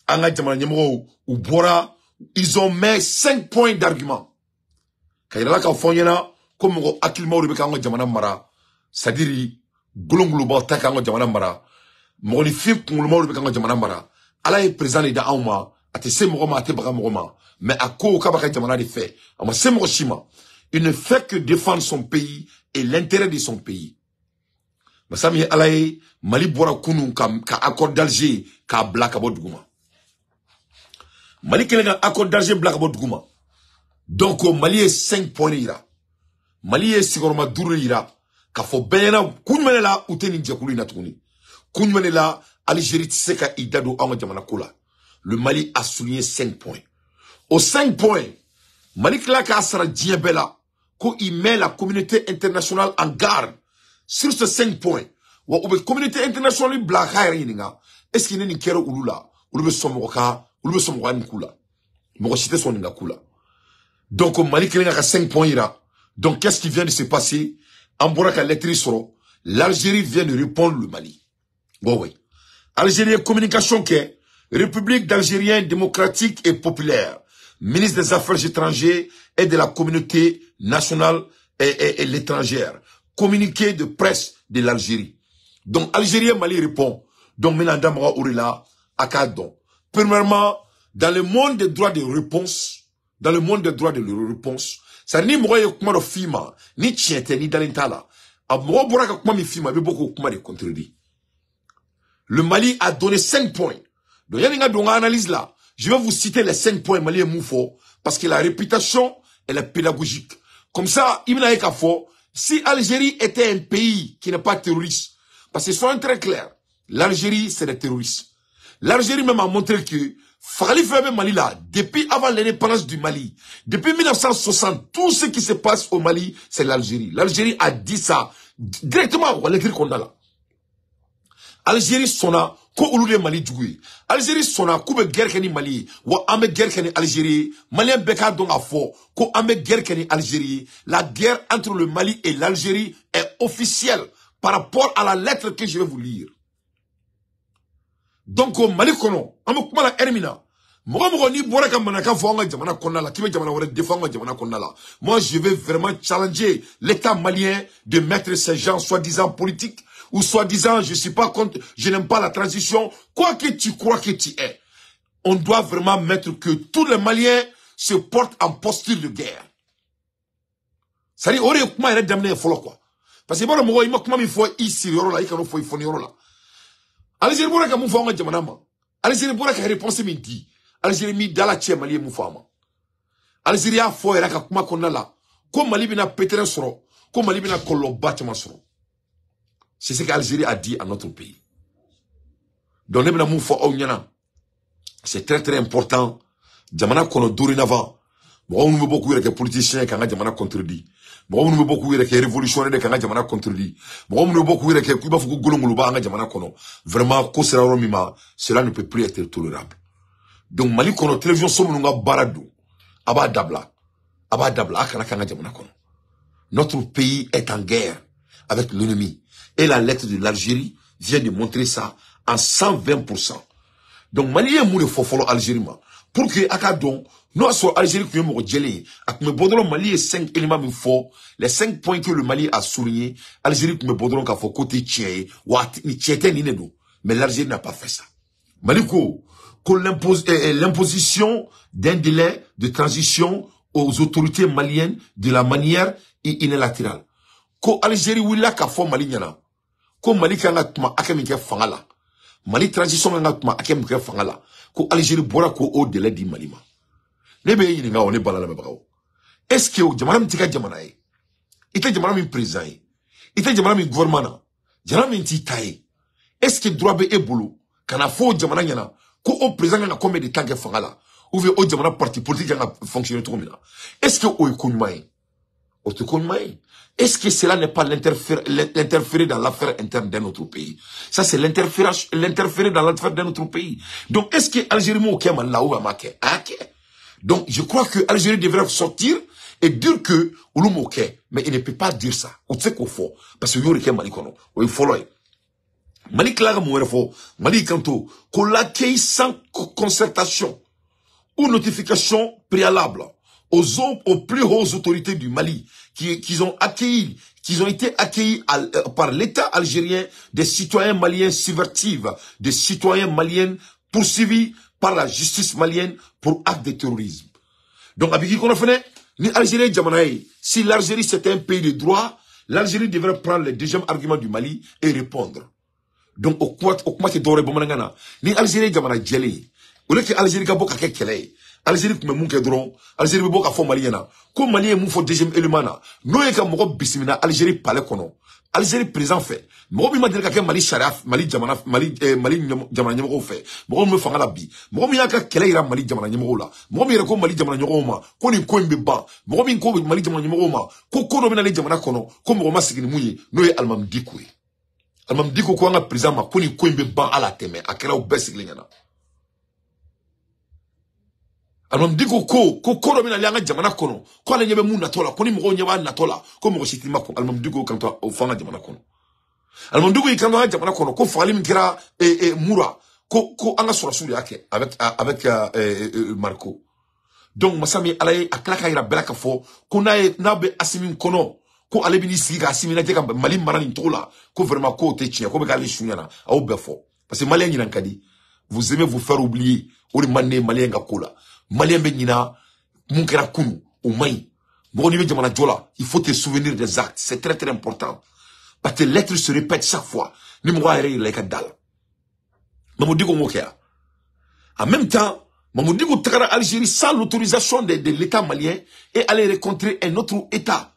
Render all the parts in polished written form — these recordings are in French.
Anga jamana nyemro ou bora, ils ont mis 5 points d'argument. Quand il y a là qu'à fonyena, comme on akilma ou rebeka jamana mara, c'est-à-dire global takanga jamana mara, monifique pour le monde rebeka jamana mara. Allah est présent et dans auma, ate se moroma ate baga moroma, mais à quoi kabaka jamana de fait, ama se moroshima, il ne fait que défendre son pays et l'intérêt de son pays. Masami Allah est Mali bora kunu ka accord d'Alger ka black about Gouma. Mali kelenga accord d'Alger black about Gouma. Donc Mali est 5 points ira. Mali est sigoroma dure ira. Ka fo benena kunmene la uteni njakulu inatukuni. Kunmene la Algérie tseka idado anga jamana kola. Le Mali a souligné 5 points. Aux 5 points, Mali klaka asara diabela ko il met la communauté internationale en garde sur ces 5 points. Wa oube communauté internationale black hair yininga. Est-ce qu'il y a une kero ulula? Ulube somoka, ulube somoka nkula. Moko chite son ninga kula. Donc, Mali Kelenga a 5 points ira. Donc, qu'est-ce qui vient de se passer? Amboraka Letrisoro, l'Algérie vient de répondre le Mali. Bon, oui. Algérie communication qu'est, République d'Algérienne démocratique et populaire, ministre des Affaires étrangères et de la communauté nationale et l'étrangère. Communiqué de presse de l'Algérie. Donc, Algérie Mali répond. Donc, Menandamra Ourila, Akadon. Premièrement, dans le monde des droits de réponse, ça ni moye kuma do fima, ni tiente ni dalentala. A moye boraka kuma mi fima, be beaucoup kuma de contredit. Le Mali a donné 5 points. Donc, y'a une analyse là. Je vais vous citer les 5 points Mali et Moufo, parce que la réputation, elle est pédagogique. Comme ça, Ibn Kafo, si Algérie était un pays qui n'est pas terroriste, parce que soyons très clairs, l'Algérie, c'est des terroristes. L'Algérie même a montré que Fali Febe Mali là, depuis avant l'indépendance du Mali, depuis 1960, tout ce qui se passe au Mali, c'est l'Algérie. L'Algérie a dit ça directement à l'écrit qu'on a là. Algérie sonna, ko ulule Mali djougui. Algérie sonna, koube guerre keni Mali, wa ame guerre keni Algérie, Malien beka don a fo, ko ame guerre keni Algérie. La guerre entre le Mali et l'Algérie est officielle par rapport à la lettre que je vais vous lire. Donc, au Mali kono, ame kuma la hermina. Moi, je vais vraiment challenger l'État malien de mettre ces gens soi-disant politiques ou soi-disant je suis pas contre, je n'aime pas la transition. Quoi que tu crois que tu es, on doit vraiment mettre que tous les Maliens se portent en posture de guerre. Ça dit, on est comment il est d'amener un follow quoi. Parce que moi, il m'a comment il faut ici, là, il faut là. Algérie, pour que mon frère en Jamanama. Algérie, pour que réponse menti. Algérie mi dala tche Mali moufama. Algérie a fo era ka kuma konna la. Ko Mali bina péter soro, ko Mali bina kollo batma soro. C'est ce qu'Algérie a dit à notre pays. Donc nebna moufo o nyana. C'est très très important. Jamana kono dorénavant. Bon nous beaucoup avec les politiciens quand jamana contredit. Bon nous beaucoup avec les révolutionnaires quand jamana contredit. Bon nous beaucoup avec les kuba fuku golongolo ba nga jamana kono. Vraiment ko sera romima, cela ne peut plus être tolérable. Donc Mali kono télévision somununga baradu aba dabla akana kanga jamana kono. Notre pays est en guerre avec l'ennemi et la lettre de l'Algérie vient de montrer ça en 120%. Donc Mali est mou de fofolo Algérie ma pour que akadon nous sur Algérie que mo djelé ak me bodolo Mali est 5 éléments mi fort les 5 points que le Mali a soulignés Algérie que me bodolo ka fo côté tien wa ni tiete ni nedo mais l'Algérie n'a pas fait ça. Mali ko l'imposition d'un délai de transition aux autorités maliennes de la manière unilatérale. Ko Algérie willa ka fo Mali nyana. Ko Mali kanga tuma akemike fangala. Mali transition kanga tuma akemike fangala. Ko Algérie bora ko au délai di Malima. Nebe yininga on est balala mabao. Est-ce que jamana mtika jamana e? Ite jamana mi président e? Ite jamana mi gouvernement? Jamana mi titaye. Est-ce que droit be ebolo kana fo jamana nyana? Ko au président na combien de temps que fangala ou bien au jamana parti politique na fonctionner tout comme est-ce que o ekonmaï o te konmaï est-ce que cela n'est pas l'interférer dans l'affaire interne de notre pays? Ça c'est l'interférer dans l'affaire de notre pays. Donc est-ce que Algérie mo kema là ou amake OK? Donc je crois que Algérie devrait sortir et dire que Ulumoke mais il ne peut pas dire ça. On sait qu'on faut parce que yori kema likono o il faut Mali Clara Mouerfo, Mali Kanto, qu'on l'accueille sans concertation ou notification préalable aux plus hautes autorités du Mali, qui ont été accueillis par l'État algérien, des citoyens maliens subvertifs, des citoyens maliens poursuivis par la justice malienne pour actes de terrorisme. Donc, avec qui qu'on a fait, ni Algérie Djamanaï, si l'Algérie c'était un pays de droit, l'Algérie devrait prendre le deuxième argument du Mali et répondre. Donc, au quoi t'es doré bomangana, ni Algérie Djamanaï djeli, au lieu que Algérie gabo kake kele, Algérie kume mouke dron, Algérie bebo ka fo Maliena, ko Mali mou fo deuxième élément na, noye ka moko bisimina Algérie palais kono, Algérie présent fait, moko bima dire kake Mali Sharaf, Mali Djamana, Mali Djamana nyemoko fait, moko me fanga la bi, moko mi yaka kele ira Mali Djamana nyemoko la, moko mi reko Mali Djamana nyemoko ma, ko ni ko mbe ba, moko mi ko Mali Djamana nyemoko ma, ko kono bina le Djamana kono, ko moko masikini mouye, noye almam dikoui. Almam diko ko nga présent ma, ko ni ko mbe ba ala teme, akela ou besik lingana. Alors me dit ko koro mina lianga jamana kono ko ala nyebe mu natola ko ni mo nyeba natola ko mo sitima ko alors me dit ko kanto o fanga jamana kono alors me dit ko ikanto jamana kono ko fali mikira mura ko anga sura suri yake avec Marco donc masami alaye aklaka ira belaka fo ko na be asimi kono ko ale bini siga asimi na jeka mali marani tola ko vraiment ko te chia ko be kali shunyana au befo parce que malien ni nankadi vous aimez vous faire oublier o le mané malien ga kola Malien Benina, Munkera Kunu, au Maï. Il faut te souvenir des actes. C'est très très important. Parce que l'être se répète chaque fois. En même temps, Mamoudou Takara Algérie sans l'autorisation de l'État malien et aller rencontrer un autre État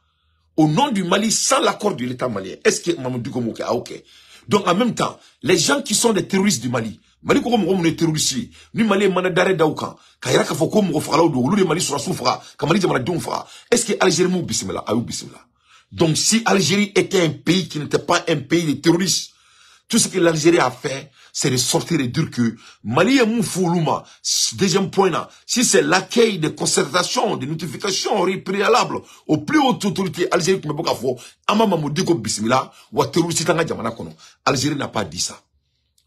au nom du Mali sans l'accord de l'État malien. Est-ce que Mamoudou Gomoke a ok? Donc en même temps, les gens qui sont des terroristes du Mali, Mali ko mo ne terroriste ni Mali mana dare dauka kayira ka foko mo fala do lu Mali sura soufra ka Mali jamana dum fra est-ce que Algérie mo bismillah ayou bismillah. Donc si Algérie était un pays qui n'était pas un pays de terroristes, tout ce que l'Algérie a fait c'est de sortir et dire que Mali est mou foulouma. Deuxième point là, si c'est l'accueil de concertation, de notification préalable aux plus hautes autorités algériennes qui me boka fo ama mamudi ko bismillah wa terroriste tanga jamana kono. Algérie n'a pas dit ça.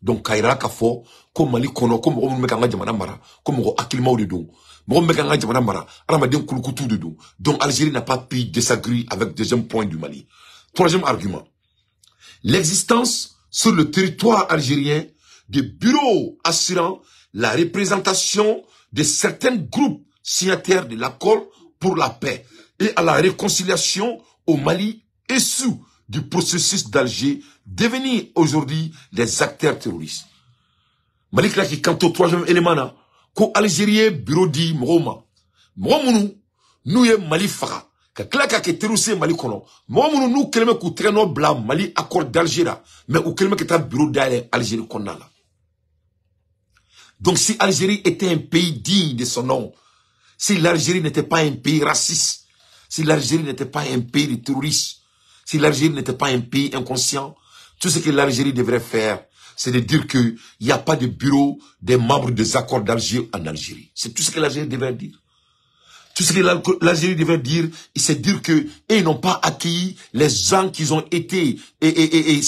Donc kaira ka fo ko Mali kono ko mo me kanga jamana mara ko mo akilima o de do mo me kanga jamana mara ala den kulukutu de do. Donc Algérie n'a pas pu disagree avec deuxième point du Mali. Troisième argument, l'existence sur le territoire algérien de bureaux assurant la représentation de certains groupes signataires de l'accord pour la paix et à la réconciliation au Mali issus du processus d'Alger devenir aujourd'hui des acteurs terroristes. Malik la qui quant au troisième élément là, ko Algérien bureau di Mroma. Mromunu, nous y Mali fara. Ka klaka ke terrorisé Mali kono. Mromunu nous kelme ku treno blanc Mali accord d'Alger mais ou kelme ke ta bureau d'Alger Algérie konna là. Donc si Algérie était un pays digne de son nom, si l'Algérie n'était pas un pays raciste, si l'Algérie n'était pas un pays de terroristes, si l'Algérie n'était pas un pays inconscient, tout ce que l'Algérie devrait faire, c'est de dire qu'il n'y a pas de bureau des membres des accords d'Alger en Algérie. C'est tout ce que l'Algérie devrait dire. Tout ce que l'Algérie devrait dire, c'est dire que ils n'ont pas accueilli les gens qui ont été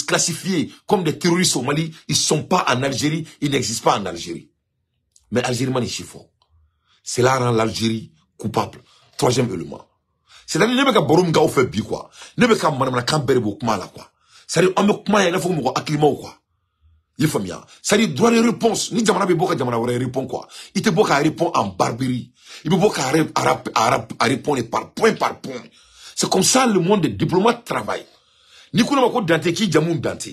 classifiés comme des terroristes au Mali. Ils ne sont pas en Algérie, ils n'existent pas en Algérie. Mais Algérie m'a chiffon. Cela rend l'Algérie coupable. Troisième élément. C'est-à-dire, ne pas borom ga fait bi quoi. Ne pas manamana kambere bo kuma la quoi. C'est-à-dire, on me kuma ya na fo mo akilima quoi. Il faut bien. C'est-à-dire, droit de réponse. Ni jamana be boka jamana wara répond quoi. Il te boka répond en barbarie. Il be boka à répondre par point. C'est comme ça le monde des diplomates travaille. Ni kuna mako dante ki jamun dante.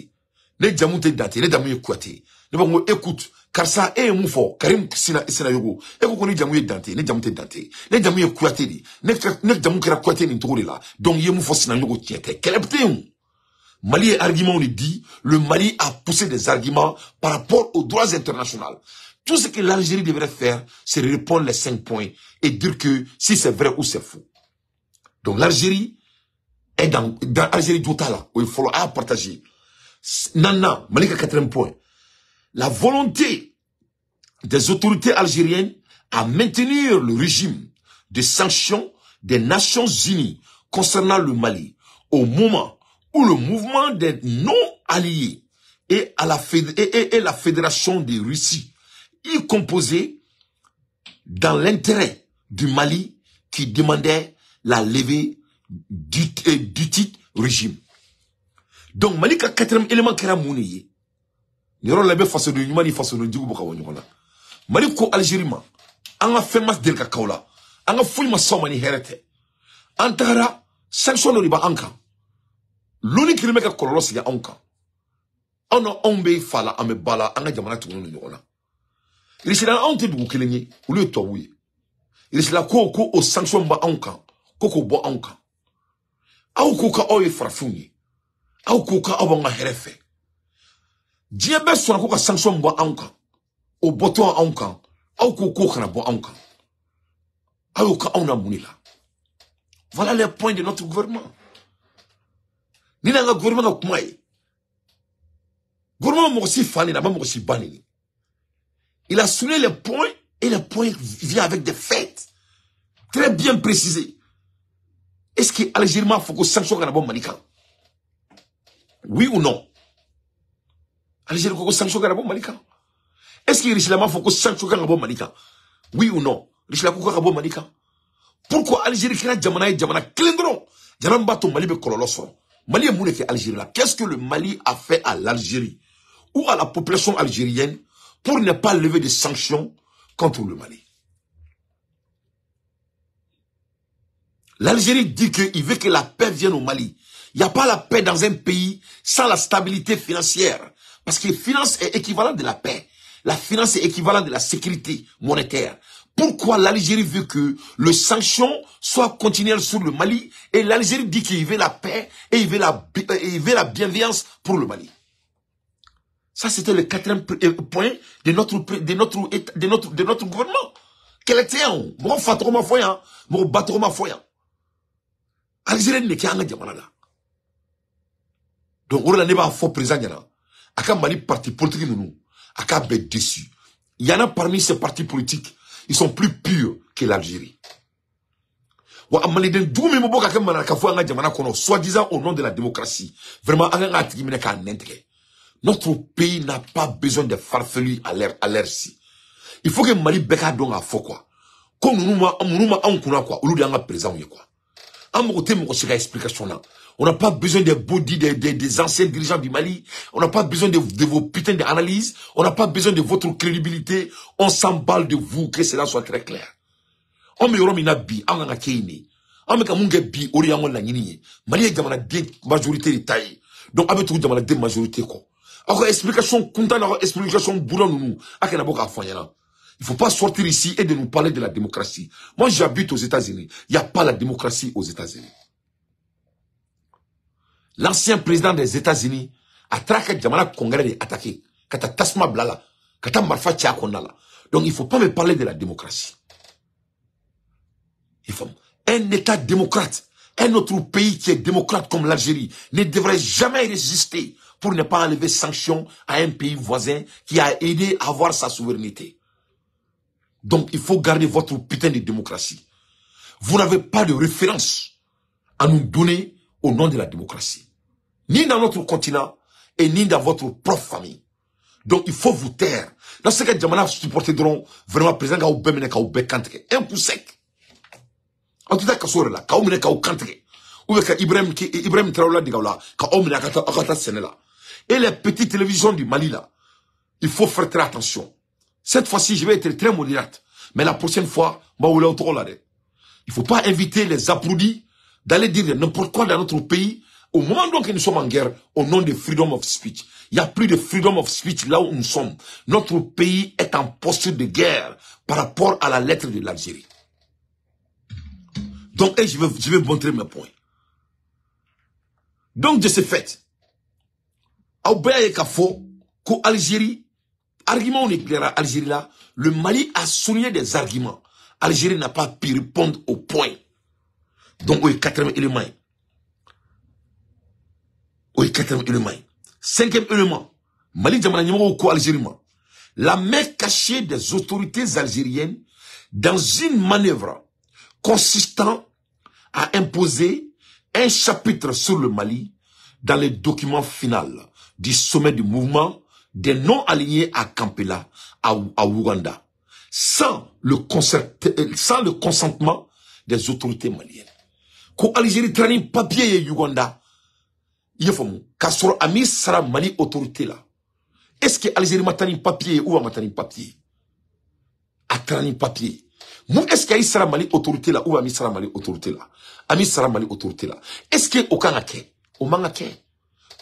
Ne jamun te dante, ne jamun kwate. Ne ba mo écoute. Car ça est un fort, Karim Sina Yogo. Et vous connaissez Jamoué Dante, ne Jamoué Dante, ne Jamoué Kouateli, ne Jamoué Kouateli Ntouré là. Donc, yé mou fort Sina Yogo tiète. Quel est Mali argument, on le dit, le Mali a poussé des arguments par rapport aux droits internationaux. Tout ce que l'Algérie devrait faire, c'est répondre les 5 points et dire que si c'est vrai ou c'est faux. Donc, l'Algérie est dans l'Algérie d'Otala, où il faut partager. Nana, Mali a 4e point. La volonté des autorités algériennes à maintenir le régime de sanctions des Nations Unies concernant le Mali au moment où le mouvement des non-alliés et la fédération de Russie, y composait dans l'intérêt du Mali qui demandait la levée du titre régime. Donc Mali ka quatrième élément qui era mouniye. Niro labe façon de Mali façon de Djibou boka wonyona. Mali ko Algérie ma anga famous del ka kaula. Anga full ma somani herete. Antara sanction riba anka. L'unique qui ka kololo siga anka. Ono ombe fala ame bala anga jamana tunu nyona. Il s'est là on te du kelengi ou le to oui. Il s'est là ko o sanction ba anka. Koko bo anka. Au koka oye frafuni. Au koka obanga herefe. Diebe sona koka sanction bo anka. O boto anka. Au koka na bo anka. Au ka ona munila. Voilà les points de notre gouvernement. Ni na gouvernement ko mai. Gouvernement mo si fani na ba mo si bani. Il a souligné les points et les points viennent avec des faits très bien précisés. Est-ce que l'Algérie faut que sanction kana bon Malika? Oui ou non? Algérie faut que sanction kana bon Malika? Est-ce que l'Islam faut que sanction kana bon Malika? Oui ou non? L'Islam faut que bon Malika? Pourquoi Algérie kira jamana klendron? Jamana bato Mali be kololoso. Mali est moune que Algérie là. Qu'est-ce que le Mali a fait à l'Algérie ou à la population algérienne pour ne pas lever des sanctions contre le Mali? L'Algérie dit qu'il veut que la paix vienne au Mali. Il n'y a pas la paix dans un pays sans la stabilité financière. Parce que la finance est équivalente de la paix. La finance est équivalente de la sécurité monétaire. Pourquoi l'Algérie veut que les sanctions soient continuelles sur le Mali et l'Algérie dit qu'il veut la paix et il veut la bienveillance pour le Mali? Ça, c'était le quatrième point de notre gouvernement. Quel était un? Mon fatroma foyan, mon batroma foyan. Algérie n'est qu'un diamant. Donc, on a pas faux président. Aka Mali parti politique nous, aka bête déçu. Il y en a parmi ces partis politiques, ils sont plus purs que l'Algérie. Soi-disant au nom de la démocratie. Vraiment, notre pays n'a pas besoin de farfelus à l'air si. Il faut que Mali beka donc à faux quoi. Comme nous quoi, au lieu d'un présent quoi. On n'a pas besoin des body des anciens dirigeants du Mali. On n'a pas besoin de vos putains d'analyses. On n'a pas besoin de votre crédibilité. On s'emballe de vous, que cela soit très clair. On me yoromina bi, on a keini. On me kamunge bi, ori yango la nini. Mali est jamana de majorité de taille. Donc, avec tout jamana de majorité quoi. Alors, explication, content explication boulot nous. Akena boka fanyana. Il faut pas sortir ici et de nous parler de la démocratie. Moi, j'habite aux États-Unis. Il n'y a pas la démocratie aux États-Unis. L'ancien président des États-Unis a traqué Jamana Congrès et attaqué. Kata Tasma Blala. Kata Marfa Tchakonala. Donc, il ne faut pas me parler de la démocratie. Il faut un État démocrate, un autre pays qui est démocrate comme l'Algérie ne devrait jamais résister pour ne pas enlever sanctions à un pays voisin qui a aidé à avoir sa souveraineté. Donc, il faut garder votre putain de démocratie. Vous n'avez pas de référence à nous donner au nom de la démocratie. Ni dans notre continent et ni dans votre propre famille. Donc, il faut vous taire. Dans ce cas, Djamana supporteront vraiment président Kaoubemene Kaoube Kantre. Un coup sec. En tout cas, Kassore là, Kaoumene Kaou Kantre. Ou Ibrahim Traoula Digaoula, Kaoumene Akata Sénéla. Et les petites télévisions du Mali là, il faut faire très attention. Cette fois-ci, je vais être très modérate. Mais la prochaine fois, il ne faut pas inviter les applaudis d'aller dire n'importe quoi dans notre pays. Au moment donc que nous sommes en guerre, au nom de freedom of speech. Il n'y a plus de freedom of speech là où nous sommes. Notre pays est en posture de guerre par rapport à la lettre de l'Algérie. Donc, je vais montrer mes points. Donc, de ce fait, Algérie, argument nucléaire à Algérie là, le Mali a souligné des arguments. Algérie n'a pas pu répondre au point. Donc, oui, quatrième élément. Oui, quatrième élément. Cinquième élément. Mali Djamana Nyamo ko Algérie. La main cachée des autorités algériennes dans une manœuvre consistant à imposer un chapitre sur le Mali dans les documents finaux du sommet du mouvement des non-alignés à Kampala, à Ouganda, sans le consentement des autorités maliennes. Ko Algérie trani papier et Ouganda, il faut que Amis sera Mali autorité là. Est-ce que Algérie m'a tani papier ou m'a tani papier? A tani papier. Moi, est-ce qu'il sera Mali autorité là ou Amis sera Mali autorité là? Amis sera Mali autorité là. Est-ce que au Kanake, au Mangake?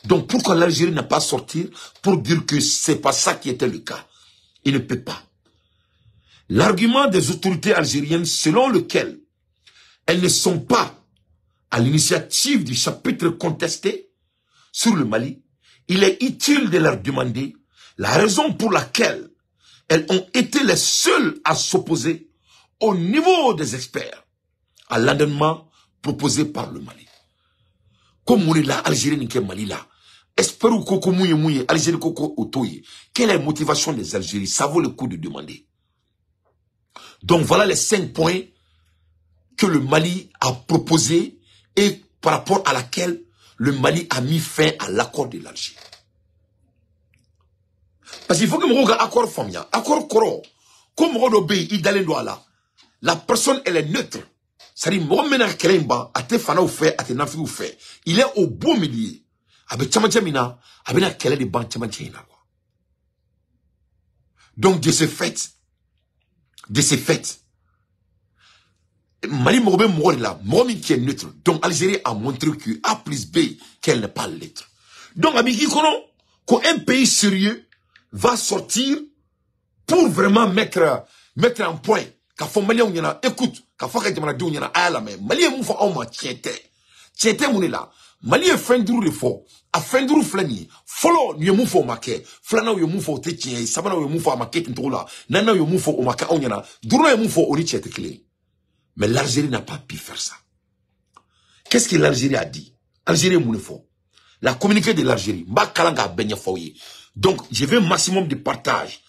Donc pourquoi l'Algérie n'a pas sorti pour dire que c'est pas ça qui était le cas? Il ne peut pas. L'argument des autorités algériennes selon lequel elles ne sont pas à l'initiative du chapitre contesté sur le Mali, il est utile de leur demander la raison pour laquelle elles ont été les seules à s'opposer au niveau des experts à l'amendement proposé par le Mali. Comme on est là, Algérie n'est que Mali là. Espérons que mouye Algérie koko otoye. Quelle est la motivation des Algériens? Ça vaut le coup de demander. Donc voilà les 5 points que le Mali a proposés et par rapport à laquelle le Mali a mis fin à l'accord de l'Algérie. Parce qu'il faut que je regarde l'accord famille, accord koro. Comme on obéit, il d'aller là. La personne elle est neutre. C'est-à-dire, moi maintenant kelemba, ate fana ou fait, ate nafi ou fait. Il est au beau milieu. Avec Tchamadjamina, avec la kele de ban Tchamadjamina. Donc de ce fait, Mali Morbe mort là, Momi qui est neutre. Donc Algérie a montré que A plus B, qu'elle n'est pas neutre. Donc Abiki Kono, qu'un pays sérieux va sortir pour vraiment mettre en point. Quand faut Mali on y a, écoute, quand faut que Jamana on y a à la main. Mali est moufa on m'a tiété mon là. Mali est fin d'où le fort. A fin d'où flani. Follow ni moufa au maquet. Flana yo moufa au tétien. Sabana yo moufa au maquet là. Nana yo moufa au maquet on y a. Dourna yo moufa au tiété clé. Mais l'Algérie n'a pas pu faire ça. Qu'est-ce que l'Algérie a dit? Algérie mounefo. La communiqué de l'Algérie. Bakalanga benya foye. Donc, je veux un maximum de partage.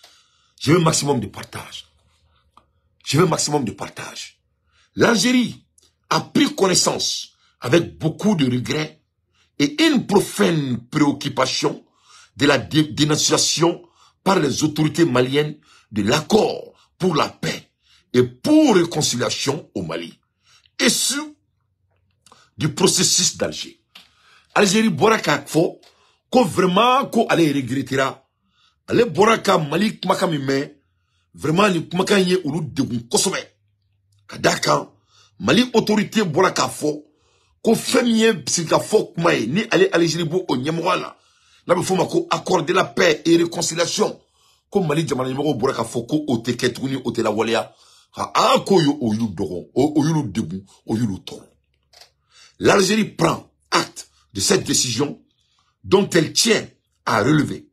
Je veux un maximum de partage. Je veux un maximum de partage. L'Algérie a pris connaissance avec beaucoup de regrets et une profonde préoccupation de la dénonciation par les autorités maliennes de l'accord pour la paix et pour réconciliation au Mali. Et sur du processus d'Alger. Algérie boraka fo ko vraiment ko allez regrettera. Ale boraka Mali kumaka mime vraiment ni kumaka nye ulu degun kosobe. Kadaka Mali autorité boraka fo ko femie psika fo kumae ni ale Algérie bo o nyemwala. Na be foma ko accorder la paix et réconciliation. Ko Mali jamana nyemoko boraka fo ko oteketuni otela walea. L'Algérie prend acte de cette décision dont elle tient à relever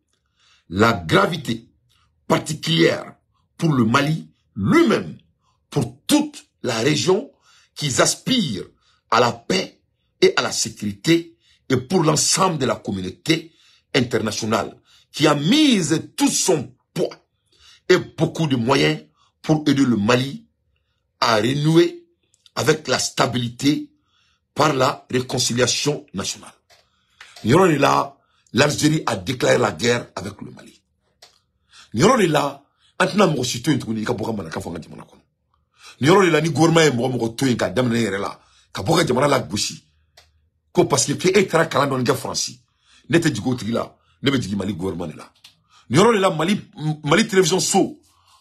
la gravité particulière pour le Mali lui-même, pour toute la région qui aspire à la paix et à la sécurité et pour l'ensemble de la communauté internationale qui a mis tout son poids et beaucoup de moyens pour aider le Mali à renouer avec la stabilité par la réconciliation nationale. Là, l'Algérie a déclaré la guerre avec le Mali. Là, maintenant, je suis tout le là, ni gouvernement est ka damne là. Ka boka jamana la bushi. Ko parce que est très calme dans le français. N'était du côté là, ne me dit Mali gouvernement là. Là, Mali télévision so.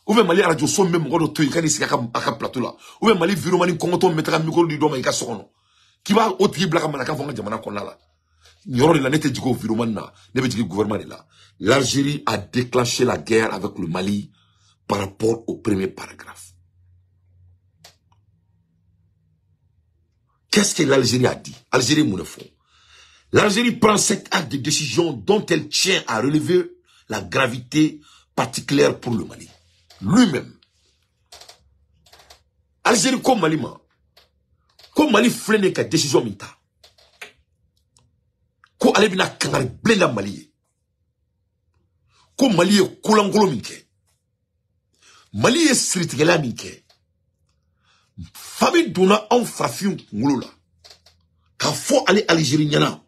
Ou bien Mali radio so même ngodo to ikani sika ka plateau là. Ou bien Mali viromani kongoto mettra micro du doma ika sokono. Qui va au tribunal ka manaka fonga jamana konna là. La nette du gouvernement ne veut dire gouvernement là. L'Algérie a déclenché la guerre avec le Mali par rapport au premier paragraphe. Qu'est-ce que l'Algérie a dit? Algérie mounefo. L'Algérie prend cet acte de décision dont elle tient à relever la gravité particulière pour le Mali. Lui-même. Algérie comme Mali ma. Comme Mali freine ka décision minta. Ko ale bina kangar blenda Mali. Ko Mali e kulangolo minke. Mali e siritigela minke. Famille donna en farafin ngolo la. Ka fo ale Algérie nyana.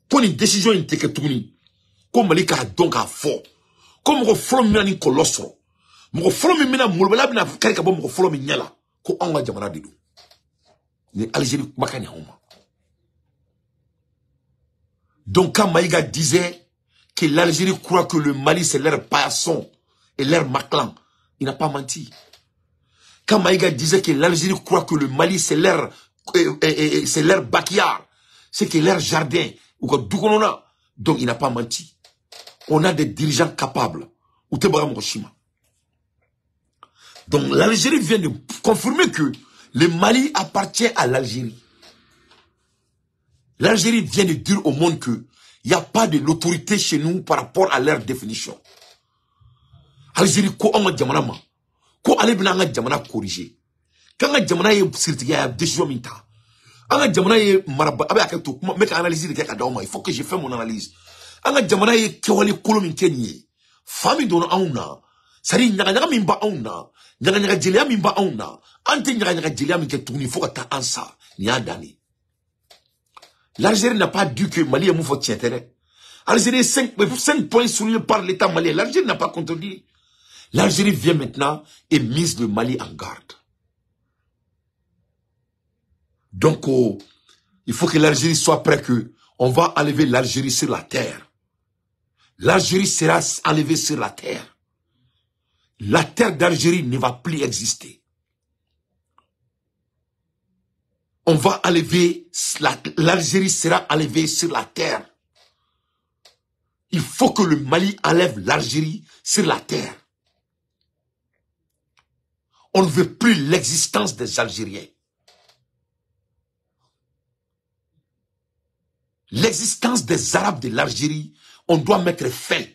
Ko ni décision inte ke tuguni. ko Mali ka donc a fort ko mo folo mi ni kolosro mo folo mi na mulbala bina kari ka bo mo folo mi nyala ko on wa jamana de do ni Algérie makani homa. Donc quand Maïga disait que l'Algérie croit que le Mali c'est leur paillasson et leur maclan, il n'a pas menti. Quand Maïga disait que l'Algérie croit que le Mali c'est leur backyard, c'est que leur jardin, ou que Doukonona, donc il n'a pas menti. On a des dirigeants capables. Donc l'Algérie vient de confirmer que le Mali appartient à l'Algérie. L'Algérie vient de dire au monde que il n'y a pas de l'autorité chez nous par rapport à leur définition. Algérie, ko on jamana ma, ko ale bina nga jamana corriger. Quand nga jamana ye sirtiga ya décision minta. Anga jamana ye maraba abe akato me ka analyse de ka dauma, il faut que je fasse mon analyse. Anga jamana ye kewali kolomi kenye. Fami dono auna, sari nyaga mimba auna, nyaga jelia mimba auna, ante nyaga jelia mi ke tuni faut ka ta ansa ni adani. L'Algérie n'a pas dit que Mali est moufo tientere. Algérie 5 points soulignés par l'État malien. L'Algérie n'a pas contredit. L'Algérie vient maintenant et mise le Mali en garde. Donc, il faut que l'Algérie soit prête que on va enlever l'Algérie sur la terre. L'Algérie sera enlevée sur la terre. La terre d'Algérie ne va plus exister. On va enlever, l'Algérie sera enlevée sur la terre. Il faut que le Mali enlève l'Algérie sur la terre. On ne veut plus l'existence des Algériens. L'existence des Arabes de l'Algérie, on doit mettre fin.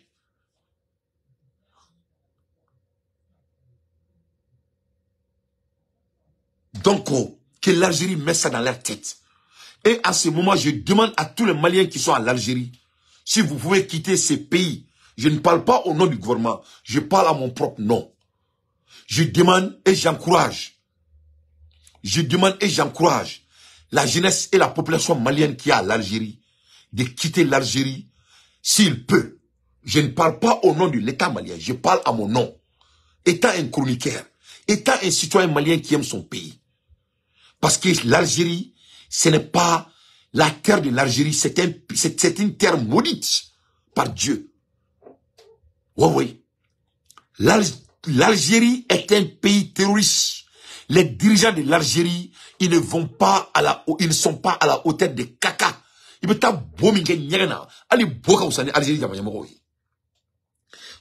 Donc, que l'Algérie mette ça dans leur tête. Et à ce moment, je demande à tous les Maliens qui sont à l'Algérie, si vous pouvez quitter ces pays, je ne parle pas au nom du gouvernement, je parle à mon propre nom. Je demande et j'encourage. Je demande et j'encourage la jeunesse et la population malienne qui est à l'Algérie de quitter l'Algérie s'il peut. Je ne parle pas au nom de l'État malien, je parle à mon nom. Étant un chroniqueur, étant un citoyen malien qui aime son pays. Parce que l'Algérie, ce n'est pas la terre de l'Algérie, c'est une terre maudite par Dieu. Oui, oui. L'Algérie est un pays terroriste. Les dirigeants de l'Algérie, ils ne sont pas à la hauteur de caca. Ils peuvent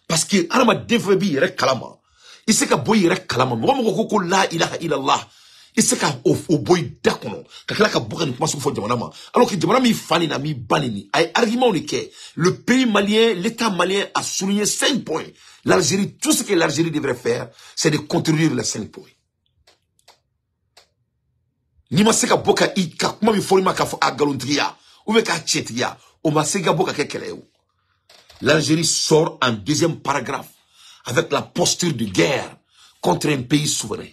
parce que Arama Defebi yere kalama. Il sait que boy yere kalama. Moi ko la ilaha illallah. Il sait que boy dakono. Kakala ka boka ni kuma so fo jamana ma. Alors que jamana mi fani na mi banini. Ay argument ni ke. Le pays malien, l'État malien a souligné 5 points. L'Algérie, tout ce que l'Algérie devrait faire, c'est de contredire les 5 points. Ni ma seka boka i ka kuma mi forima ka fo agalontriya. Ou be ka chetriya. O ma seka boka ke keleu. L'Algérie sort en deuxième paragraphe avec la posture de guerre contre un pays souverain.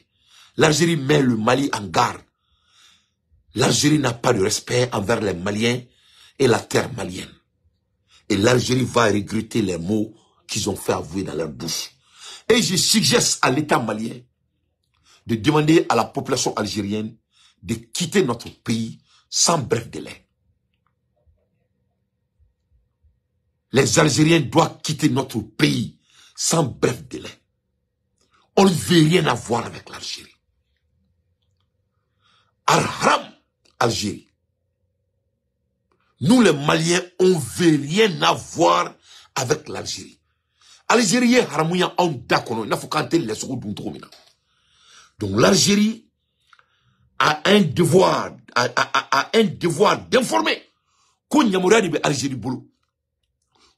L'Algérie met le Mali en garde. L'Algérie n'a pas de respect envers les Maliens et la terre malienne. Et l'Algérie va regretter les mots qu'ils ont fait avouer dans leur bouche. Et je suggère à l'État malien de demander à la population algérienne de quitter notre pays sans bref délai. Les Algériens doivent quitter notre pays sans bref délai. On ne veut rien avoir avec l'Algérie. Al-Haram, Algérie. Nous les Maliens, on ne veut rien avoir avec l'Algérie. Algérie est haramouya en dakono. Il faut canter les secondes d'un tromina. Donc l'Algérie a un devoir, d'informer. Qu'on y a mouradi be Algérie boulot.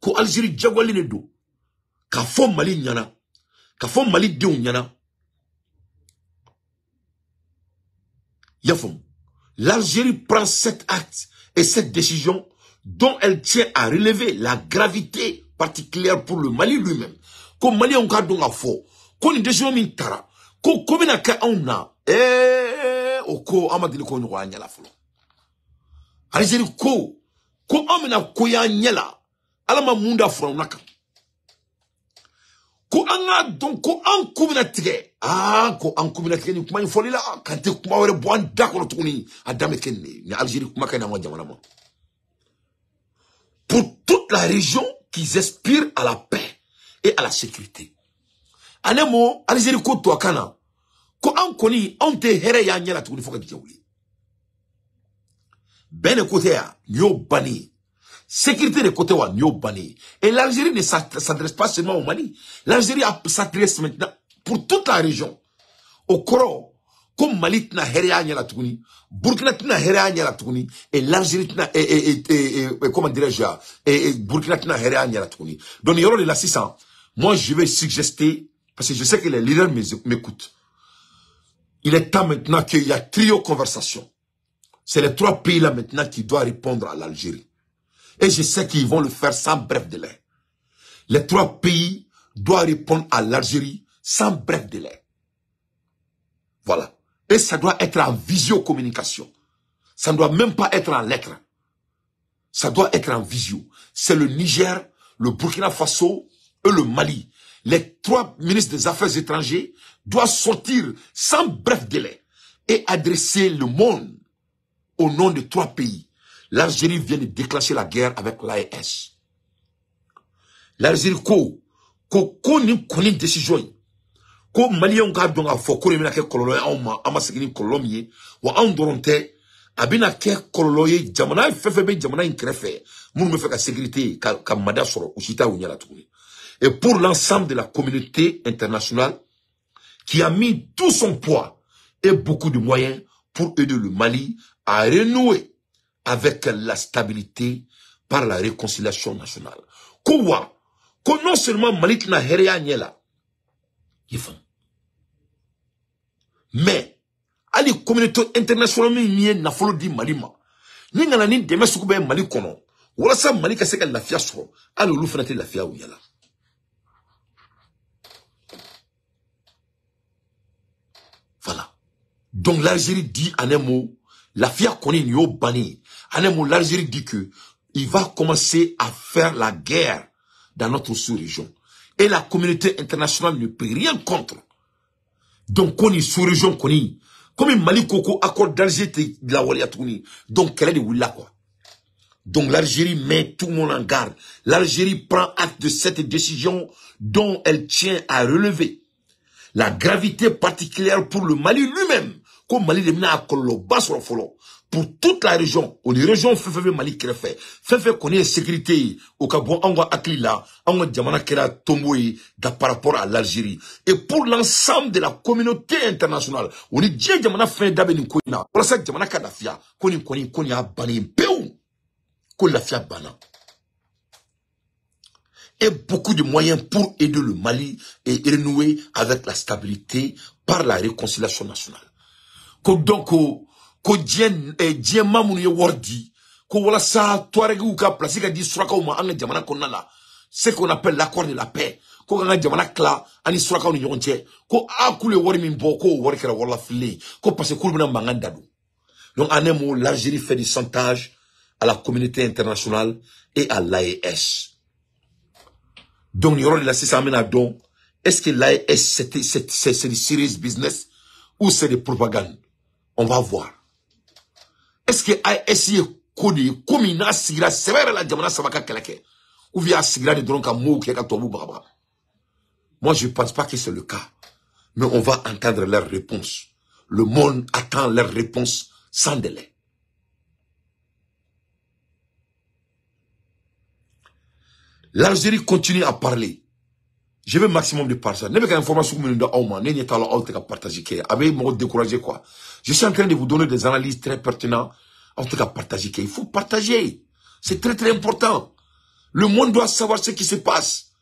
Ko Algérie jagwali ne do ka fo Mali nyana ka fo Mali de nyana yafom. L'Algérie prend cet acte et cette décision dont elle tient à relever la gravité particulière pour le Mali lui-même. Ko Mali on ka do nga fo ko ni décision min tara ko komina ka ona o ko amadili ko no nyala folo Algérie ko amina ko ya nyala Alama munda fronaka. Ko anga donc ko an kuminatige. Ah ko an kuminatige ni kuma infoli la kante kuma were boan d'accord tuni adame kenne ni Algérie kuma kana mo jamana mo. Pour toute la région qui aspirent à la paix et à la sécurité. Anemo Algérie ko to kana ko an koni on te here ya nyala tuni foka dijawli. Ben côté ya nyo bani. Sécurité de côté wa nyo bani. Et l'Algérie ne s'adresse pas seulement au Mali. L'Algérie s'adresse maintenant pour toute la région. Au Koro, comme Mali tina herea nyala tuni, Burkina tina herea nyala tuni, et l'Algérie tina comment dirais-je, et Burkina tina herea nyala tuni. Donc il y aura de la 600. Moi je vais suggester, parce que je sais que les leaders m'écoutent. Il est temps maintenant qu'il y a trio conversation. C'est les 3 pays là maintenant qui doivent répondre à l'Algérie. Et je sais qu'ils vont le faire sans bref délai. Les 3 pays doivent répondre à l'Algérie sans bref délai. Voilà. Et ça doit être en visio-communication. Ça ne doit même pas être en lettres. Ça doit être en visio. C'est le Niger, le Burkina Faso et le Mali. Les 3 ministres des Affaires étrangères doivent sortir sans bref délai et adresser le monde au nom de 3 pays. L'Algérie vient de déclencher la guerre avec l'AES. L'Algérie ni décision. Ko Malien ka donga fo ko remina ke kololo ama sigini kololo mi wa an doronte abina ke kololo ye jamana fefe be jamana inkrefe mun me fe ka sécurité ka mada soro usita unyala tuni. Et pour l'ensemble de la communauté internationale qui a mis tout son poids et beaucoup de moyens pour aider le Mali à renouer avec la stabilité par la réconciliation nationale. Ko non seulement Mali na herea nyela yifan. Mais, à la communauté internationale, ni na folo di Malima. Ni ngana ni deme sukube Mali kono. Wala sa Mali ka seka la fia soro. A lulu fenate la fia ou yala. Voilà. Donc l'Algérie dit en un mot, la fia koni ni yo bani. En un mot, l'Algérie dit que il va commencer à faire la guerre dans notre sous-région. Et la communauté internationale ne peut rien contre. Donc, on est sous-région, comme Mali Koko, accord d'Alger de la Waliatouni. Donc, quelle est de Willa, quoi. Donc, l'Algérie met tout le monde en garde. L'Algérie prend acte de cette décision dont elle tient à relever la gravité particulière pour le Mali lui-même. Comme Mali le à Kolo, Basro Folo. Pour toute la région, on est région Fefe Mali qui fait. Fefe connaît sécurité au Gabon, on va Aklila, on va Djamana Kera Tomboui par rapport à l'Algérie. Et pour l'ensemble de la communauté internationale, on est déjà Djamana fin d'Abeni Koina. Pour ça, Djamana Kadafia, Koni a bani Péou, Kolafia Bana. Et beaucoup de moyens pour aider le Mali et renouer avec la stabilité par la réconciliation nationale. Donc, ko dien mamun ye wardi ko wala sa toaregi ou ka place ka di suraka ou ma anga jamana konna la ce qu'on appelle l'accord de la paix ko nga jamana kla ani suraka ni yonche ko akule wori min boko wori kala wala fili ko parce que kulbina manganda do. Donc en un mot, l'Algérie fait du chantage à la communauté internationale et à l'AES. Donc il y aura de la 600 donc est-ce que l'AES c'est du serious business ou c'est de propagande? On va voir. Est-ce que AES kodi komina sigira severa la jamana sabaka keleke ou via sigira de dronka mou keka tobu baba? Moi je pense pas que c'est le cas, mais on va entendre leurs réponses. Le monde attend leurs réponses sans délai. L'Algérie continue à parler. Je veux maximum de partager. Ne veux qu'une information que vous partager. Avec moi décourager quoi. Je suis en train de vous donner des analyses très pertinentes. En tout cas, partager. Il faut partager. C'est très très important. Le monde doit savoir ce qui se passe.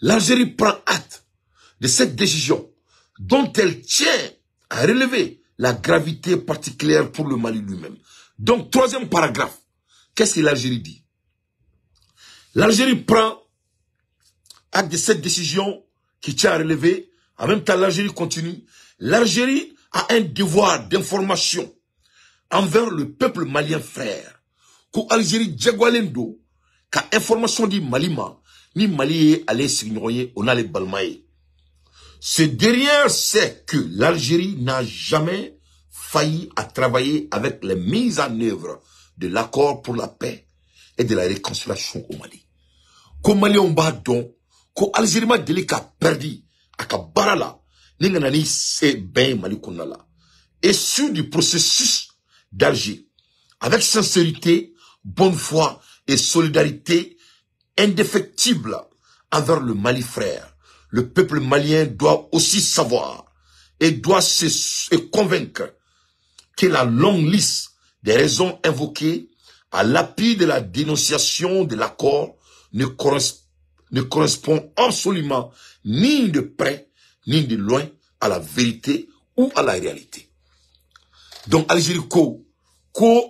L'Algérie prend acte de cette décision dont elle tient à relever la gravité particulière pour le Mali lui-même. Donc, 3e paragraphe. Qu'est-ce que l'Algérie dit? L'Algérie prend acte de cette décision qui tient à relever. En même temps, l'Algérie continue. L'Algérie a un devoir d'information envers le peuple malien frère. Qu'Algérie Djagwalendo, Ka information di Malima, ni Mali allait signer, on a les balmaïs. Ce derrière, c'est que l'Algérie n'a jamais failli à travailler avec les mises en œuvre de l'accord pour la paix et de la réconciliation au Mali. Comme Mali on bat donc, ko Algérie m'a délicat perdu, à Kabarala, n'engani c'est ben Mali qu'on a là. Et sur du processus d'Alger, avec sincérité, bonne foi et solidarité indéfectible envers le Mali frère, le peuple malien doit aussi savoir et doit se convaincre que la longue liste des raisons invoquées à l'appui de la dénonciation de l'accord ne correspond absolument ni de près ni de loin à la vérité ou à la réalité. Donc Algérie ko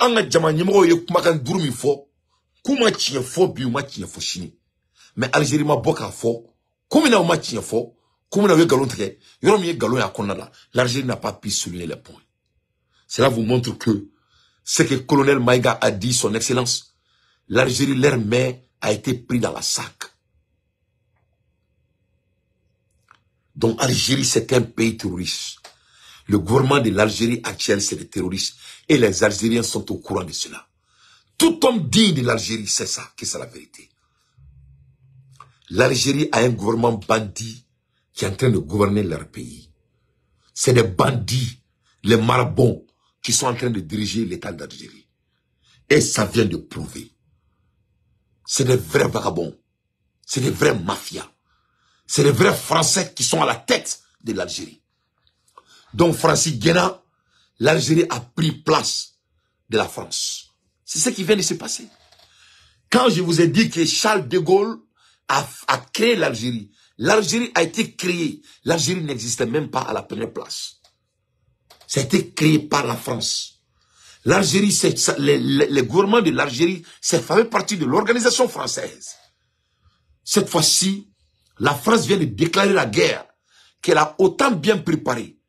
anga jama nyimo ye kumakan durumi fo kuma tien fo bi ma tien fo chini mais Algérie ma boka fo comme na ma tien fo comme na we galon teke yorom ye galon ya konala l'Algérie n'a pas pu souligner les points. Cela vous montre que ce que colonel Maïga a dit, son excellence, l'Algérie, leur main a été pris dans la sac. Donc Algérie, c'est un pays terroriste. Le gouvernement de l'Algérie actuelle, c'est des terroristes. Et les Algériens sont au courant de cela. Tout homme digne de l'Algérie, c'est ça, que c'est la vérité. L'Algérie a un gouvernement bandit qui est en train de gouverner leur pays. C'est des bandits, les marabouts, qui sont en train de diriger l'État d'Algérie. Et ça vient de prouver. C'est des vrais vagabonds. C'est des vrais mafias. C'est des vrais Français qui sont à la tête de l'Algérie. Donc Francis Guéna, l'Algérie a pris place de la France. C'est ce qui vient de se passer. Quand je vous ai dit que Charles de Gaulle a créé l'Algérie, l'Algérie a été créée. L'Algérie n'existait même pas à la première place. Ça a été créé par la France. L'Algérie, le gouvernement de l'Algérie, ça fait partie de l'organisation française. Cette fois-ci, la France vient de déclarer la guerre qu'elle a autant bien préparée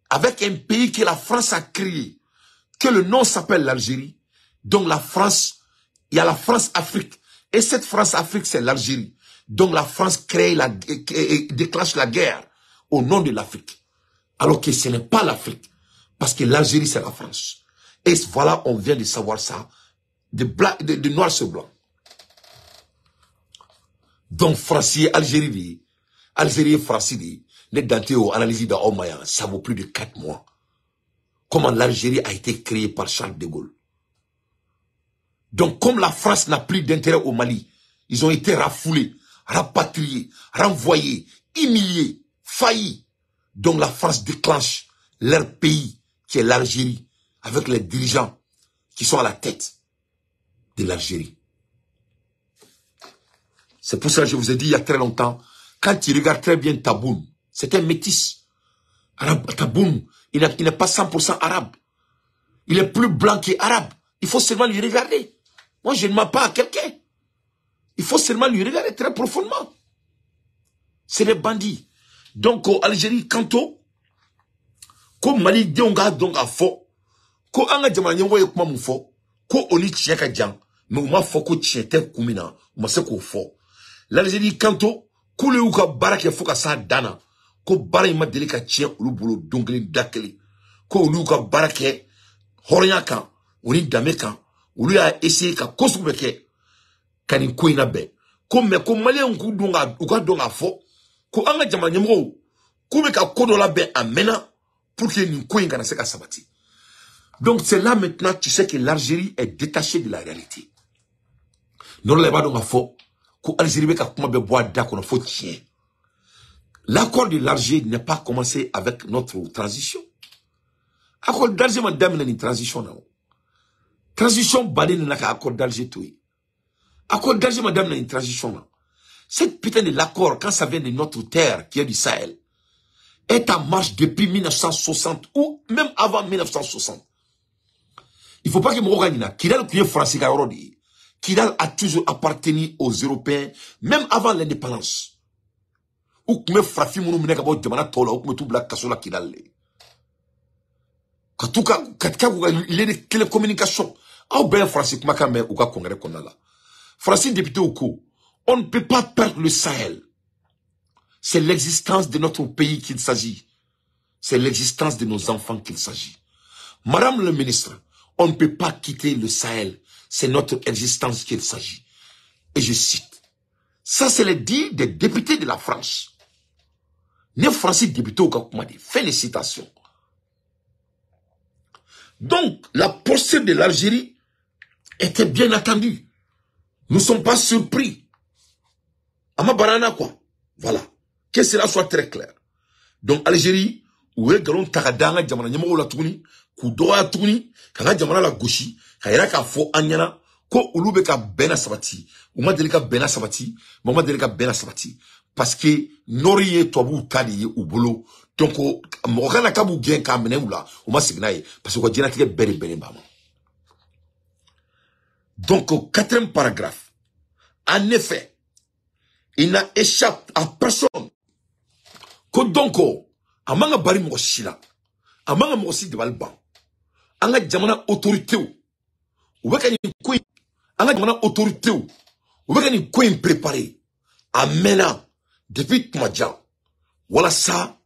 avec un pays que la France a créé, que le nom s'appelle l'Algérie. Donc la France, il y a la France-Afrique. Et cette France-Afrique, c'est l'Algérie. Donc la France déclenche la guerre au nom de l'Afrique. Alors que ce n'est pas l'Afrique. Parce que l'Algérie, c'est la France. Et voilà, on vient de savoir ça, de noir sur blanc. Donc, Français, Algérie, Algérie, Français, les dantéo, analysés dans Omaya, ça vaut plus de 4 mois. Comment l'Algérie a été créée par Charles de Gaulle. Donc, comme la France n'a plus d'intérêt au Mali, ils ont été rafoulés, rapatriés, renvoyés, humiliés, faillis. Donc, la France déclenche leur pays, qui est l'Algérie, avec les dirigeants qui sont à la tête de l'Algérie. C'est pour ça que je vous ai dit il y a très longtemps, quand tu regardes très bien Taboun, c'est un métis. Taboun, il n'est pas 100% arabe. Il est plus blanc qu'arabe. Il faut seulement lui regarder. Moi, je ne mens pas à quelqu'un. Il faut seulement lui regarder très profondément. C'est des bandits. Donc, en Algérie, kanto, ko Mali donga fo, ko anga jamana nyengo ye kuma mu fo, ko oni tien ka jang, mais uma fo ko tien te kumina, uma se ko fo. L'Algérie kanto, ko le uka barake fo ka sa dana, ko bara ima deli ka tien ulu bolo dongeli dakeli, ko ulu uka barake horonya kan, oni dame kan, ulu ya essayer ka kosu beke, kani ko ina be. Ko me ko Mali nku donga uka donga fo, ko anga jamana nyengo, ko be ka kodo la be amena, pour que nous ne se sabati. Donc c'est là maintenant tu sais que l'Algérie est détachée de la réalité. Non les donc faux que l'Algérie be ka kuma be bois d'accord faut tien. L'accord de l'Algérie n'est pas commencé avec notre transition. Accord d'Alger madame une transition là. Transition badé na ka accord d'Alger tout. Accord d'Alger madame une transition là. Cette putain de l'accord quand ça vient de notre terre qui est du Sahel est en marche depuis 1960 ou même avant 1960. Il ne faut pas que je gagne. Kidal qui est français, Kidal a toujours appartenu aux Européens, même avant l'indépendance. Ou que me frafi mounou mine kabo jamana tola ou que me tout black kasola Kidal. Katuka katika il est de télécommunication. Au bien français kuma kame ou ka congrès qu'on a là. Français député au co. On ne peut pas perdre le Sahel. C'est l'existence de notre pays qu'il s'agit. C'est l'existence de nos enfants qu'il s'agit. Madame le ministre, on ne peut pas quitter le Sahel. C'est notre existence qu'il s'agit. Et je cite. Ça, c'est le dit des députés de la France. Les Français députés au Kakoumadi. Félicitations. Donc, la posture de l'Algérie était bien attendue. Nous ne sommes pas surpris. Ama Barana quoi. Voilà. Que cela soit très clair. Donc, Algérie, où est galon tagadanga jamana nyamo la tuni, kudoa tuni, kanga jamana la gauchi, kayera ka fo anyana, ko ulube ka bena sabati, uma delika bena sabati, mama delika bena sabati. Parce que noriye tobu tadi ou bolo, donc mokana kabu gen ka mene oula, uma signaye, parce que djena tike bere bere bama. Donc au 4e paragraphe, en effet, il n'a échappé à personne. Ko donc, amanga bari mo shila, amanga mo si de balban, anga jamana autorité ou beka ni koy, anga jamana autorité ou beka ni koy préparé, amena. Depuis Tumadjan, voilà ça,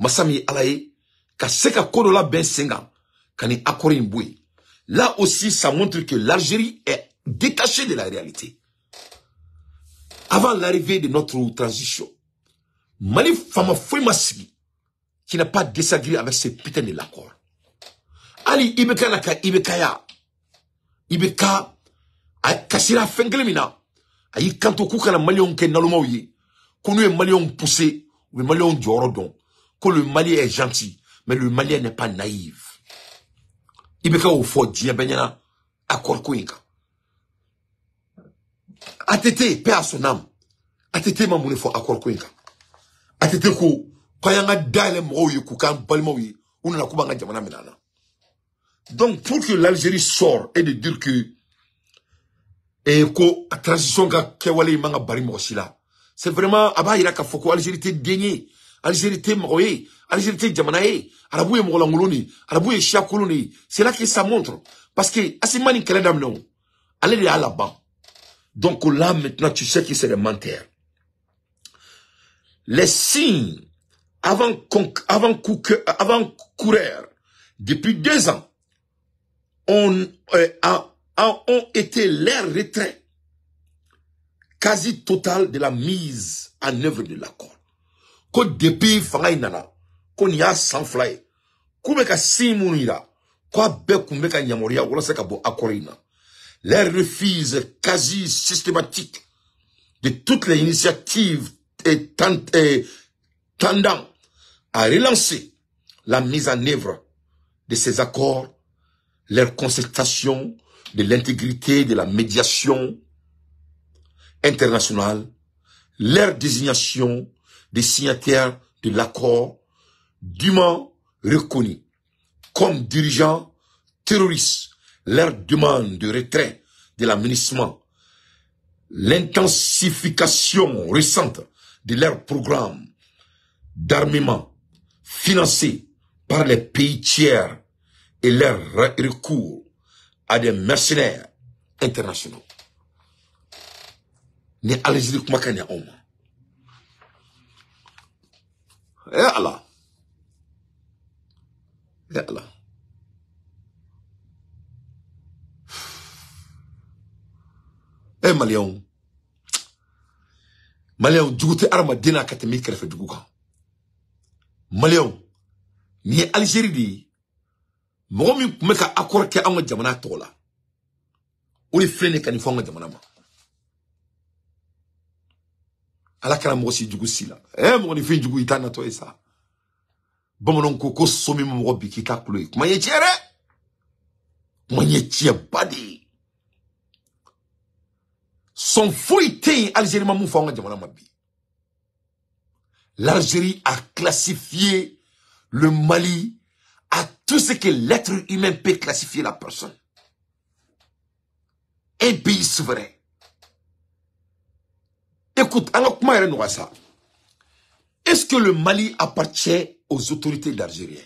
Massami Alaye, Kaseka Kodola Ben Senga, Kani Akori Mboué. Là aussi, ça montre que l'Algérie est détachée de la réalité. Avant l'arrivée de notre transition, Mali Fama Fouimassi, qui n'a pas désagré avec ces putains de l'accord. Ali Ibeka Naka Ibekaya, Ibeka, Kasira Fenglemina, Ayi Kantoku Kana Malion Ken Nalomaouye. Qu'on est Malien poussé, ou le Malien d'Orodon, que le Malien est gentil, mais le Malien n'est pas naïf. Il y a au fort, il y a à Korkoinka. ATT, paix à son âme. ATT m'a moulé fort à Korkoinka. ATT ko, quand il y a un dalle mouille, koukan, balmouille, ou n'a pas de menana. Donc, pour que l'Algérie sort et de dire que, et que la transition qu'a kewale manga bari mochila. C'est vraiment, aba iraka foko, Algérie te dénié, Algérie te moué, Algérie te jamanaé, Araboué moulangoloni, Araboué chiakoloni. C'est là que ça montre. Parce que, asimani keledam non, allez à là-bas. Donc là, maintenant, tu sais que c'est des menteurs. Les signes, avant courir, depuis 2 ans, ont été leur retrait quasi total de la mise en œuvre de l'accord. Ko depuis fanga inana, ko ni a sans fly, kumeka simunira, kwa be kumeka nyamoria, wala seka bo akorina. Les refuse quasi systématique de toutes les initiatives tendant à relancer la mise en œuvre de ces accords, leur concertation de l'intégrité de la médiation internationale, leur désignation des signataires de l'accord dûment reconnus comme dirigeants terroristes, leur demande de retrait de l'aménagement, l'intensification récente de leur programme d'armement financé par les pays tiers et leur recours à des mercenaires internationaux. Ne Algérie kuma kanya oma. Allah. Allah. Malion. Malion, djougouté arma dina katemi krefe djouga. Malion. Ni Algérie di. Momi meka akor ke anga jamana tola. Uli flene kanifonga jamana ma. Ala kana mo si djugu sila. Mo ni fi djugu itana to esa. Bomonon ko somi mo biki ta kulo. Manye tiere. Manye tie badi. Son fouilleté Algérie mamou fonga jamana mabi. L'Algérie a classifié le Mali à tout ce que l'être humain peut classifier la personne. Un pays souverain. Écoute, est-ce que le Mali appartient aux autorités d'Algérie?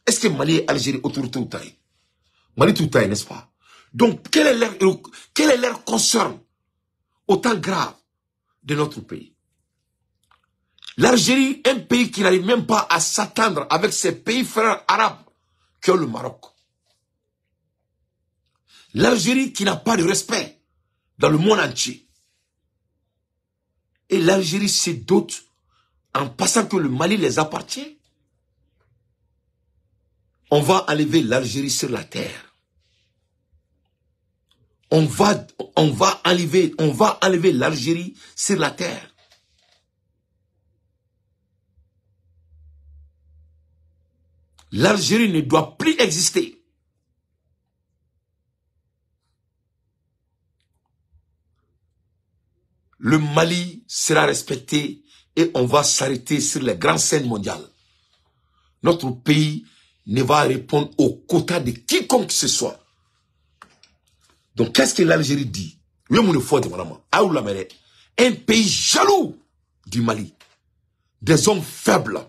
Est-ce que Mali et Algérie autorité ou taille? Mali tout taille, n'est-ce pas? Donc, quel est leur concern autant grave de notre pays? L'Algérie, un pays qui n'arrive même pas à s'attendre avec ses pays frères arabes, que le Maroc. L'Algérie qui n'a pas de respect dans le monde entier. Et l'Algérie se dote en passant que le Mali les appartient. On va enlever l'Algérie sur la terre. On va enlever l'Algérie sur la terre. L'Algérie ne doit plus exister. Le Mali sera respecté et on va s'arrêter sur les grandes scènes mondiales. Notre pays ne va répondre aux quotas de quiconque que ce soit. Donc, qu'est-ce que l'Algérie dit? Un pays jaloux du Mali. Des hommes faibles.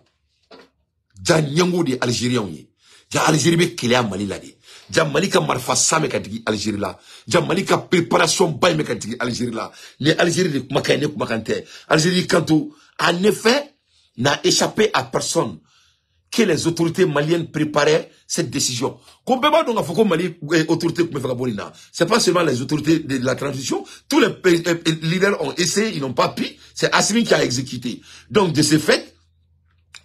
Ja nyango de Algériens yi. Ja Algérie be kele a Mali la de. Ja Mali ka marfa same ka digi Algérie la. Ja Mali ka préparation bay me ka digi Algérie la. Les Algérie de kumaka ne kumakante. Algérie kanto en effet n'a échappé à personne que les autorités maliennes préparaient cette décision. Comme Beba donc faut que Mali autorités comme faire bonina. C'est pas seulement les autorités de la transition, tous les leaders ont essayé, ils n'ont pas pu, c'est Assimi qui a exécuté. Donc de ce fait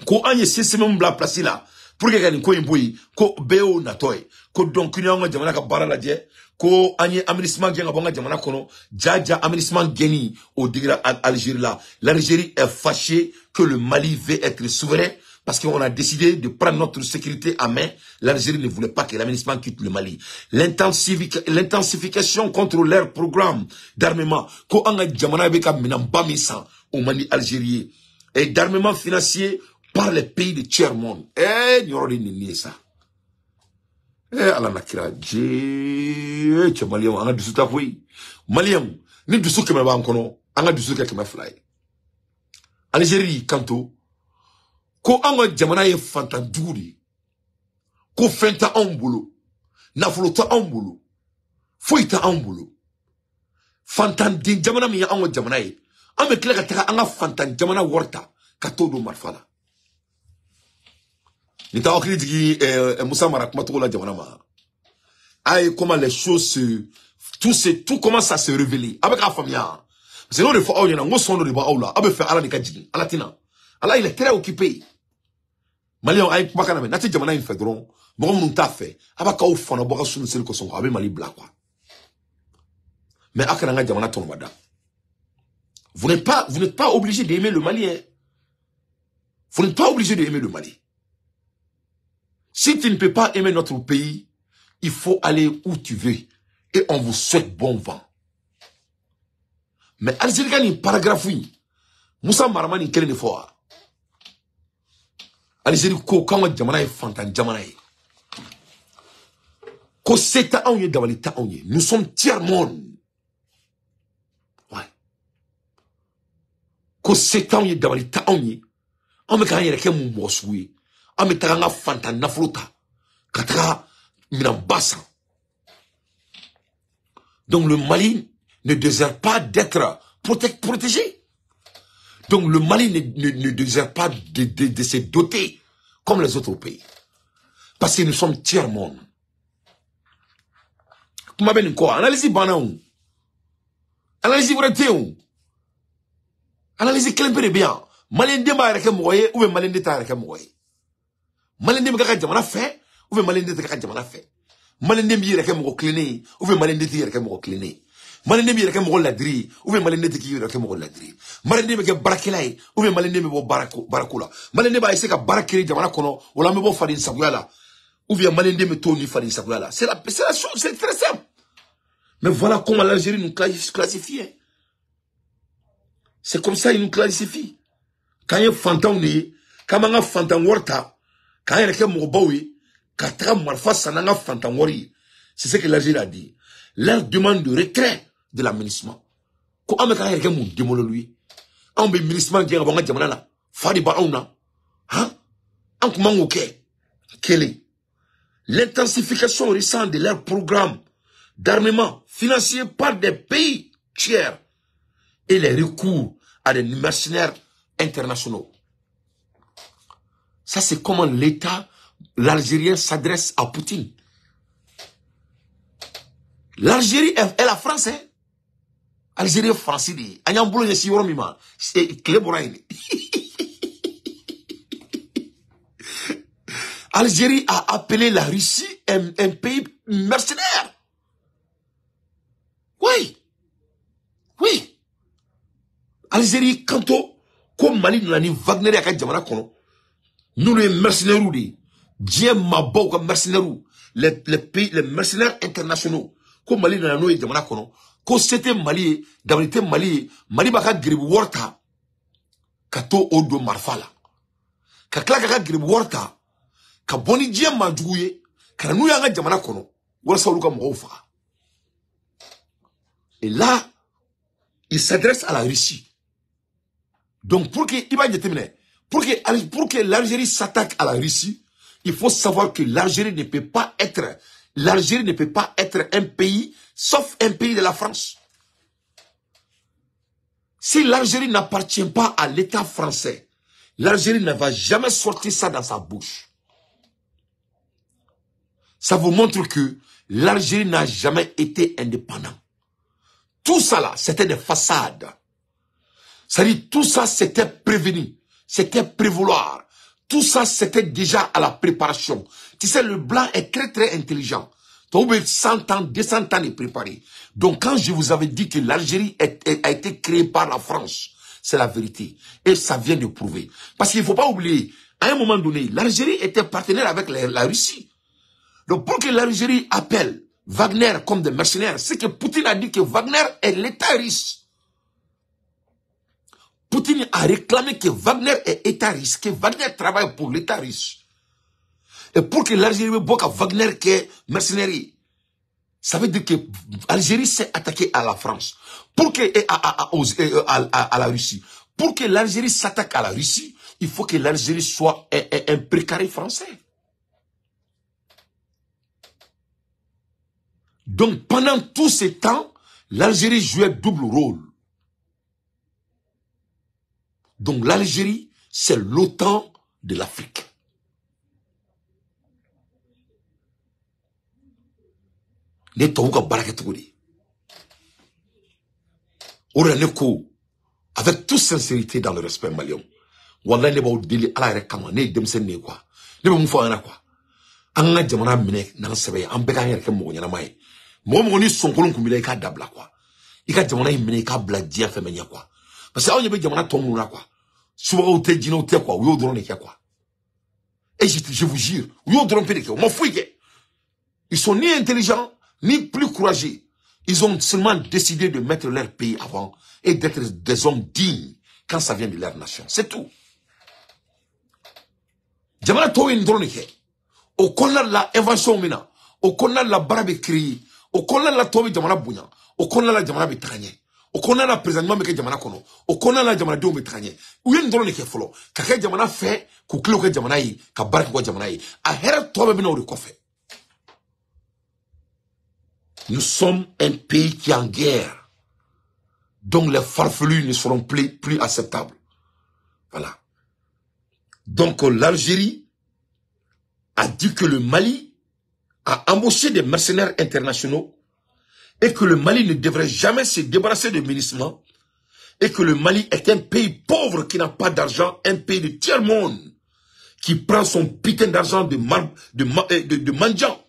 ko anye système bla place là pour que gani ko imboyi ko beo natoy ko donc ñu nga jamana ka bara la je ko anye aménagement genga bonga jamana kono jaja aménagement geni au digra Algérie là. L'Algérie est fâchée que le Mali veut être souverain parce qu'on a décidé de prendre notre sécurité à main. L'Algérie ne voulait pas que l'aménagement quitte le Mali. L'intensification contre leur programme d'armement ko anga jamana be ka minam bamisa au Mali algérien et d'armement financier par les pays de tiers-monde. Eh, n'y aura ni ça. Eh, ala nakira, je, Malien, on a du soute à vous. Malien, ni du soute que me va en kono, on a du soute que me fly. Algérie, kanto, ko anga jamana ye fantandouri, ko fenta ambulu, nafulota ambulu, foita ambulu, fantan din jamana mi ya anga jamana ye, ame kila kataka anga fantan jamana warta, katodo marfala. Nita okri digi Moussa Marakma la jamana ma. Aïe comment les choses tout commence à se révéler avec la famille. C'est non de fois où il y a un son de ba oula, abe faire ala de kadjigi, ala tina. Ala il est très occupé. Malien aïe bakana me nati jamana in fedron, mo mun ta fait, abaka ou fona boka sunu sel ko son abe Mali bla quoi. Mais akana nga jamana ton madame. Vous n'êtes pas obligé d'aimer le Malien. Vous n'êtes pas obligé d'aimer le Mali. Si tu ne peux pas aimer notre pays, il faut aller où tu veux. Et on vous souhaite bon vent. Mais Algérie ni paragraphe oui. Moussa Maramani quel est fort. Algérie ko quand jamana est fantan jamana est. Ko seta onye davalita onye. Nous sommes tiers monde. Ouais. Ko seta onye davalita onye. On me quand il y a quelqu'un moumousoué. Ame taranga fantan naflota katara minambassa. Donc le Mali ne désire pas d'être protégé. Donc le Mali ne désire pas de se doter comme les autres pays. Parce que nous sommes tiers-monde. Comment ben quoi? Analyse banaou. Analyse vraie ou. Analyse clé bien. Malien de ma reke moye ou malien de ta reke moye. Malien de ka jamana fait ou malien de ka jamana fait. Malien de mi reke mo cleaner ou malien de ti reke mo cleaner. Malien de mi reke mo ladri ou malien de ti reke mo ladri. Malien de ke barakelay ou malien de mo barakula. Malien de ba essayer ka barakeli jamana kono ou la me bo fadin sabuyala. Ou bien malien de me toni fadin sabuyala. C'est la chose, c'est très simple. Mais voilà comment l'Algérie nous classifie. C'est comme ça, il nous classifie. Quand il y a fantan, quand il y a fantan warta, quand il y a quelqu'un qui katra marfa sananga fantan wari. C'est ce que l'Algérie a dit. Leur demande de retrait de l'aménagement. Quand il y a quelqu'un qui démole lui, on be ministre qui a bon jamana la, fadi ba ona, hein? En comment ok? Quelle est l'intensification récente de leur programme d'armement financés par des pays tiers et les recours à des mercenaires internationaux. Ça, c'est comment l'État, l'Algérien s'adresse à Poutine. L'Algérie est la France, hein. Algérie est française. Algérie a appelé la Russie un pays mercenaire. Oui. Oui. Algérie, quand on, comme Mali, nous avons Wagner à Djamana Kono, nous les mercenaires, Dieu Mabo comme mercenaires, les pays, les mercenaires internationaux, comme Mali, nous avons Djamana Kono, quand c'était Mali, d'abord Mali, Mali baka gribu warta, kato odo marfala, kakla kaka gribu warta, ka boni Dieu Madjouye, ka nous yanga Djamana Kono, wala sa uluka moufa. Et là, il s'adresse à la Russie. Donc, pour que l'Algérie s'attaque à la Russie, il faut savoir que l'Algérie ne peut pas être un pays, sauf un pays de la France. Si l'Algérie n'appartient pas à l'État français, l'Algérie ne va jamais sortir ça dans sa bouche. Ça vous montre que l'Algérie n'a jamais été indépendante. Tout ça là, c'était des façades. C'est-à-dire, tout ça, c'était prévenu. C'était prévouloir. Tout ça, c'était déjà à la préparation. Tu sais, le blanc est très, très intelligent. Tu as 100 ans, 200 ans de préparer. Donc, quand je vous avais dit que l'Algérie a été créée par la France, c'est la vérité. Et ça vient de prouver. Parce qu'il ne faut pas oublier, à un moment donné, l'Algérie était partenaire avec la Russie. Donc, pour que l'Algérie appelle Wagner comme des mercenaires, c'est que Poutine a dit que Wagner est l'État russe. Poutine a réclamé que Wagner est État russe, que Wagner travaille pour l'État russe. Et pour que l'Algérie me boque à Wagner qui est mercenaire, ça veut dire que l'Algérie s'est attaquée à la France, pour que à la Russie. Pour que l'Algérie s'attaque à la Russie, il faut que l'Algérie soit un précaré français. Donc pendant tout ce temps, l'Algérie jouait double rôle. Donc l'Algérie, c'est l'OTAN de l'Afrique. Avec toute sincérité dans le respect malien. Wallah ne ba deli ala rek kama ne demsen ne quoi. Ne ba mu fa ana quoi. Anga jamana mine na sebe an be ka yere ke mo nyana mai. Mo ni sonkolon kumile ka dabla quoi. Ika jamana mine ka bla dia fe menya quoi. Parce que on yebe jamana tomu na quoi. Souvent au te dino te quoi, ou drone ne quoi. Et je vous jure, ou drone pe quoi. M'en fouille. Ils sont ni intelligents ni plus courageux. Ils ont seulement décidé de mettre leur pays avant et d'être des hommes dignes quand ça vient de leur nation. C'est tout. Jamana to in drone ke. O konna la invention mina. O konna la barabe créé. O konna la tobi jamana bunya. O konna la jamana be tranye. O konna la présentement be jamana kono. O konna la jamana do be tranye. U yen drone ke folo. Ka ke jamana fe ku kilo ke jamana yi, ka baraka ko jamana yi. A hera tobe bina o ko fe. Nous sommes un pays qui est en guerre. Donc les farfelus ne seront plus acceptables. Voilà. Donc l'Algérie a dit que le Mali a embauché des mercenaires internationaux et que le Mali ne devrait jamais se débarrasser de Minusma et que le Mali est un pays pauvre qui n'a pas d'argent, un pays de tiers-monde qui prend son putain d'argent de mendiants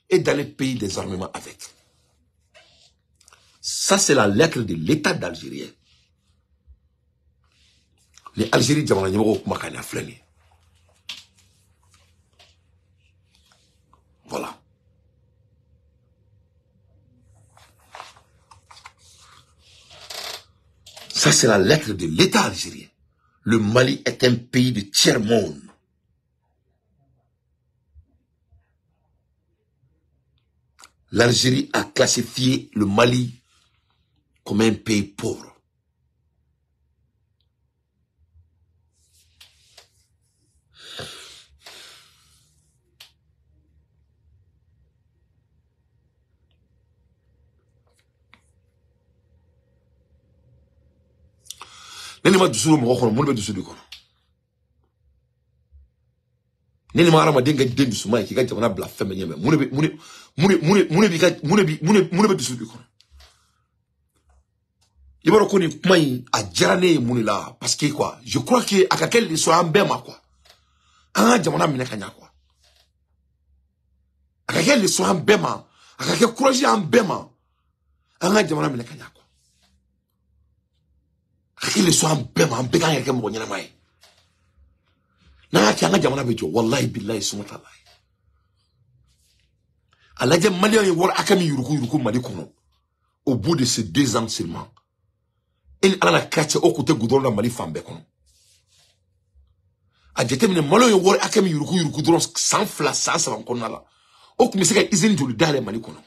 et dans les pays des armements avec. Ça, c'est la lettre de l'État d'Algérien. Les Algériens disent que voilà. Ça, c'est la lettre de l'État algérien. Le Mali est un pays de tiers-monde. L'Algérie a classifié le Mali comme un pays pauvre. Nene ma dusuru mo kono mun be dusuru kono. Nene ma arama denga den dusuma ki ga jamana bla femme nyame mun be dusuru kono. Ibaro koni kumai a jarane mun la parce que quoi, je crois que akakel li so ambema quoi. Anga jamana mine kanya quoi. Akakel li so ambema, akakel courage ambema. Anga jamana mine kanya quoi. Akakel li so ambema ambeka yake mo nyana mai. Na ati anga jamana bejo wallahi billahi sumata Allah. Alaje malian wor akami yuruku mali kono. Au bout de ces 2 ans seulement. Il a la carte au côté goudron de Mali Fambe. A déterminé malo yo wor akami yuruku dron sans fla sans savant qu'on a là. Au comme c'est que izini joli dale Mali kono.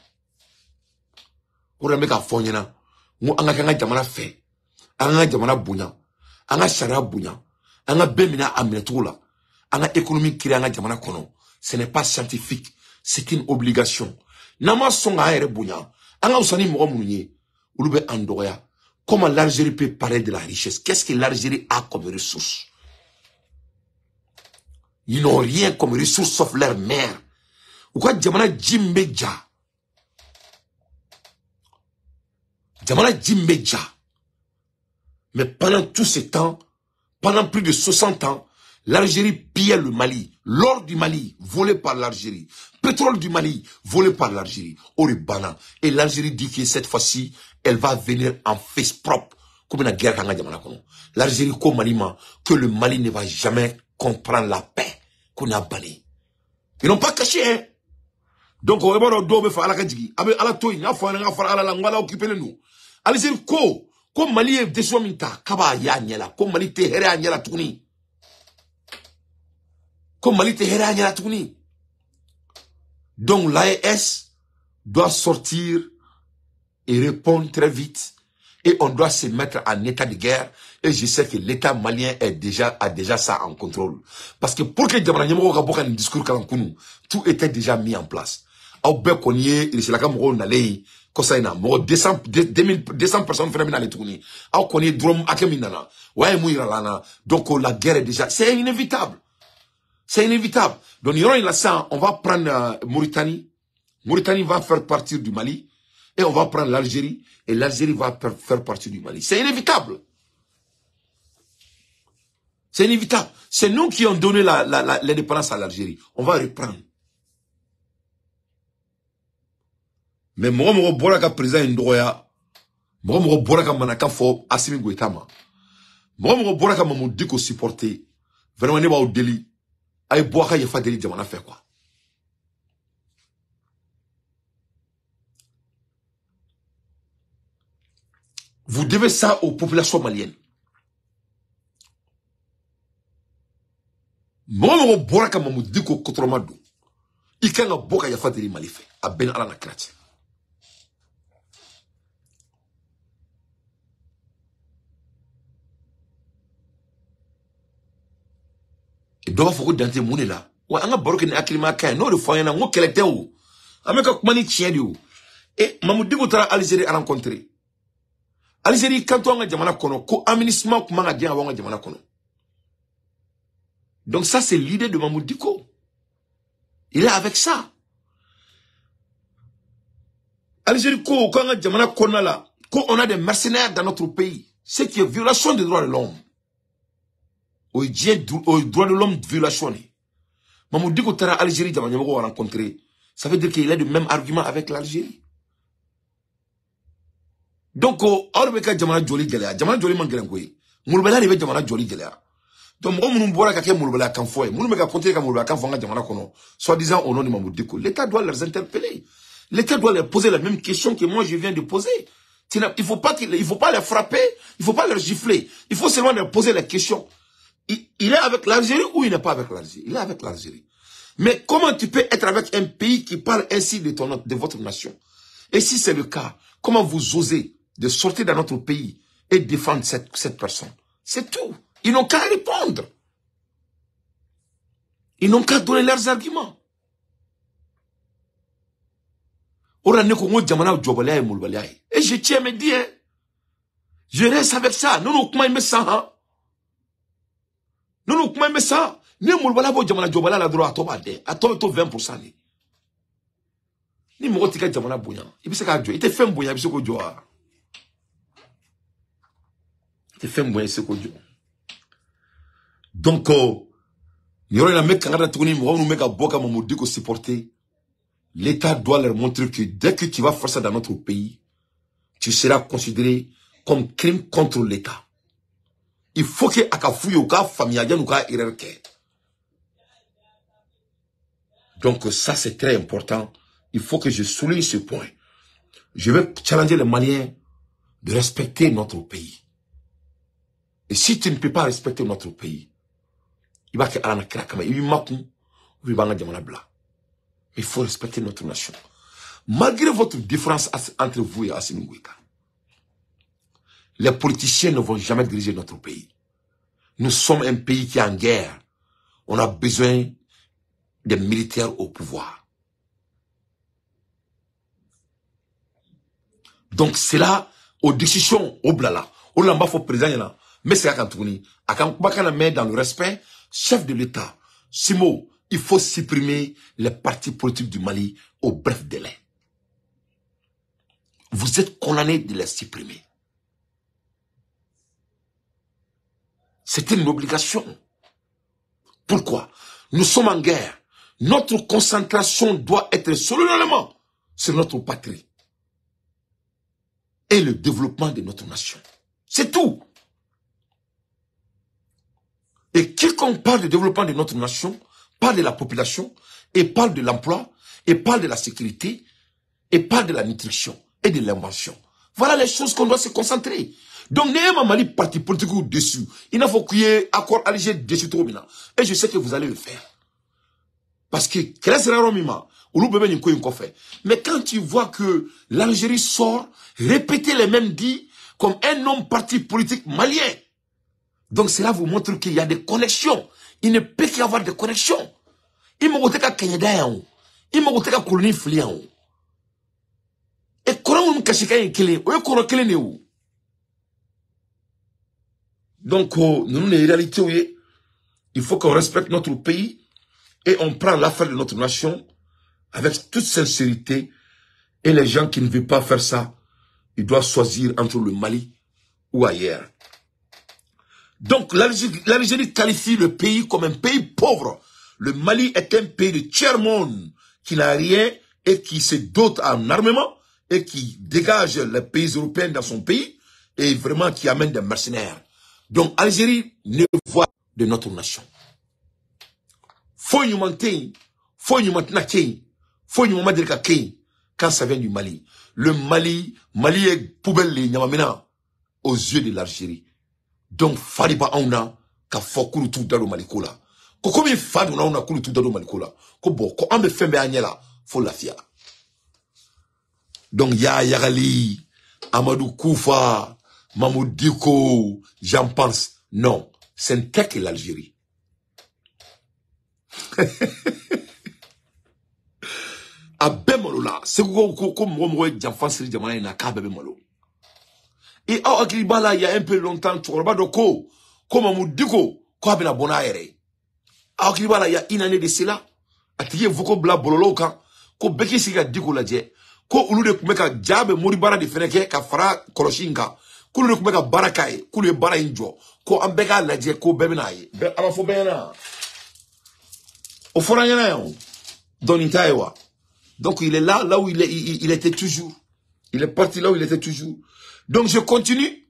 Pour me ka fonyena, mo anga kanga jamana fe. Anga jamana bunya. Anga shara bunya. Anga bemina amina tola. Anga économie créer anga jamana kono. Ce n'est pas scientifique, c'est une obligation. Nama songa ere bunya. Anga usani mo munye. Ulube andoya. Comment l'Algérie peut parler de la richesse? Qu'est-ce que l'Algérie a comme ressources? Ils n'ont rien comme ressources sauf leur mère. Pourquoi Djamana Djimbeja? Djamana Djimbeja. Mais pendant tout ce temps, pendant plus de 60 ans, l'Algérie pillait le Mali. L'or du Mali, volé par l'Algérie. Pétrole du Mali, volé par l'Algérie. Oribana. Et l'Algérie dit que cette fois-ci, elle va venir en face propre. Comme une guerre kanga jamana kono. L'Algérie comme Mali, que le Mali ne va jamais comprendre la paix qu'on a banni. Ils n'ont pas caché, hein. Donc, on va dobe fa ala kadjigi. Abe ala toy, nga fa ala la ngala occuper nous. Algérie ko, comme Mali est déçu minta, kaba ya nyela, comme Mali te here nyela tukuni. Comme Mali te here nyela tukuni. Donc, l'AES doit sortir et répondre très vite. Et on doit se mettre en état de guerre. Et je sais que l'État malien a déjà ça en contrôle. Parce que pour que Djamana Nyamoko Kaboka un discours Kalankounou, tout était déjà mis en place. Au bec on y est, c'est la Kamoro Nalei, Kosaina, 200 personnes font les tourner. Au connaît Drom Akeminana, ouais, Mouiralana. Donc la guerre est déjà, c'est inévitable. C'est inévitable. Donc il y aura ça, on va prendre Mauritanie. Mauritanie va faire partie du Mali. Et on va prendre l'Algérie. Et l'Algérie va faire partie du Mali. C'est inévitable. C'est inévitable. C'est nous qui avons donné l'indépendance à l'Algérie. On va reprendre. Mais moi, je suis président Ndroya. Moi, je suis manaka fo Assimi Goïtama. Moi, je suis supporter. Vraiment, je suis au délit. Aïe, boire, il y a pas de délit, on a fait quoi? Vous devez ça aux populations maliennes. Moi, je bois comme je dis que Kotromado. Il y a un boka yafa de Malifé. A ben ala na krati. Et donc, il faut que dans monde là. Ouais, on a baroque ni akilima kaya. Non, le foyer na ngo kelete ou. Ameka kumani tien di ou. Et Mamoudi Goutara Algérie a rencontré. Algérie, quand on a jamana kono, ko aminissement kumanga dia wanga jamana kono. Donc ça, c'est l'idée de Mamoud Diko. Il est avec ça. Algérie, quand on a jamana kono là, quand on a des mercenaires dans notre pays, c'est qui est violation des droits de l'homme. Au droit de l'homme, violation. Mamoud Diko tara Algérie, jamana a rencontré. Ça veut dire qu'il a le même argument avec l'Algérie. Donc, on va faire jamana joli gelea. Jamana joli man gelengwe. Moulbela rive jamana joli gelea. Donc, on nous voit qu'à Moulbela kan foye. Moulbela ka continuer qu'à Moulbela kan fonga jamana kono. Soi-disant au nom de Mamoud Diko. L'État doit les interpeller. L'État doit leur poser la même question que moi je viens de poser. Il faut pas les frapper. Il faut pas leur gifler. Il faut seulement leur poser la question. Il est avec l'Algérie ou il n'est pas avec l'Algérie? Il est avec l'Algérie. Mais comment tu peux être avec un pays qui parle ainsi de votre nation? Et si c'est le cas, comment vous osez de sortir dans notre pays et défendre cette personne? C'est tout. Ils n'ont qu'à répondre. Ils n'ont qu'à donner leurs arguments. Et je tiens à me dire, Je reste avec ça. Non, comment il met ça, hein? Non, comment il met ça? Ni moulbala bo jamana jobala la droit à toi, à toi, 20%. Ni mo tika jamana boyan. Il se ka jo. Il te fait boyan, il se ko jo. Il te fait boyan, il se ko jo. Donc, il y aura un mec qui a tourné, nous mec à boka mon dit qu'on supporter. L'État doit leur montrer que dès que tu vas faire ça dans notre pays, tu seras considéré comme crime contre l'État. Il faut que Akafuy ou ka famille ou ka irerke. Donc ça c'est très important. Il faut que je souligne ce point. Je vais challenger les Maliens de respecter notre pays. Et si tu ne peux pas respecter notre pays, il va que alana krakama, il makou, il va nga bla. Il faut respecter notre nation. Malgré votre différence entre vous et Assimi Goïta, les politiciens ne vont jamais diriger notre pays. Nous sommes un pays qui est en guerre. On a besoin des militaires au pouvoir. Donc c'est là, aux décisions, au blala, au lamba faut président, mais c'est à Kantouni, à Kantouni, mais dans le respect, chef de l'État, Simo, il faut supprimer les partis politiques du Mali au bref délai. Vous êtes condamné de les supprimer. C'est une obligation. Pourquoi? Nous sommes en guerre. Notre concentration doit être solennellement sur notre patrie et le développement de notre nation. C'est tout. Et quiconque parle du développement de notre nation, parle de la population, et parle de l'emploi, et parle de la sécurité, et parle de la nutrition, et de l'invention. Voilà les choses qu'on doit se concentrer. Donc, n'ayez Mali parti politique dessus. Il n'a faut qu'il y ait accord Alger dessus trop bien. Et je sais que vous allez le faire. Parce que, mais quand tu vois que l'Algérie sort, répéter les mêmes dits comme un homme parti politique malien. Donc cela vous montre qu'il y a des connexions. Il ne peut qu'y avoir des connexions. Il m'a dit qu'à Kenya, il m'a dit qu'à colonie flian. Et comment on cache qu'il y a donc, nous, une réalité, il faut qu'on respecte notre pays et on prend l'affaire de notre nation avec toute sincérité. Et les gens qui ne veulent pas faire ça, ils doivent choisir entre le Mali ou ailleurs. Donc, l'Algérie qualifie le pays comme un pays pauvre. Le Mali est un pays de tiers-monde qui n'a rien et qui se dote en armement et qui dégage les pays européens dans son pays et vraiment qui amène des mercenaires. Donc, Algérie ne voit de notre nation. Faut nous mentir, faut nous mentir, faut nous mentir quand ça vient du Mali. Le Mali est poubelle les Nyamamena aux yeux de l'Algérie. Donc, Fariba Auna, ka fokuru tout dans le Malikola. Comme il fait on a couru tout dans le Malikola. Ko bon, ko ambe fembe anyela, faut la fia. Donc, ya Yagali, Amadou Koufa, Mamoud Diko, j'en pense. Non, c'est un tek et l'Algérie. A bemolo là, c'est comme moi j'enfant c'est jamana na ka bemolo. Et à Agribala il y a un peu longtemps tu vois doko comme Mamoud Diko ko abena bona ere. À Agribala il y a une année de cela, atiye voko bla bololo kan ko beki siga Diko la je ko ulude kumeka jabe mori bara de feneke ka fara koroshinga. Kulu ne kumeka barakaye, kulu bara injo, ko ambega laje ko bebenaye, be abafo bena. Au fond yon, dans l'Itaïwa. Donc il est là où il était toujours. Il est parti là où il était toujours. Donc je continue.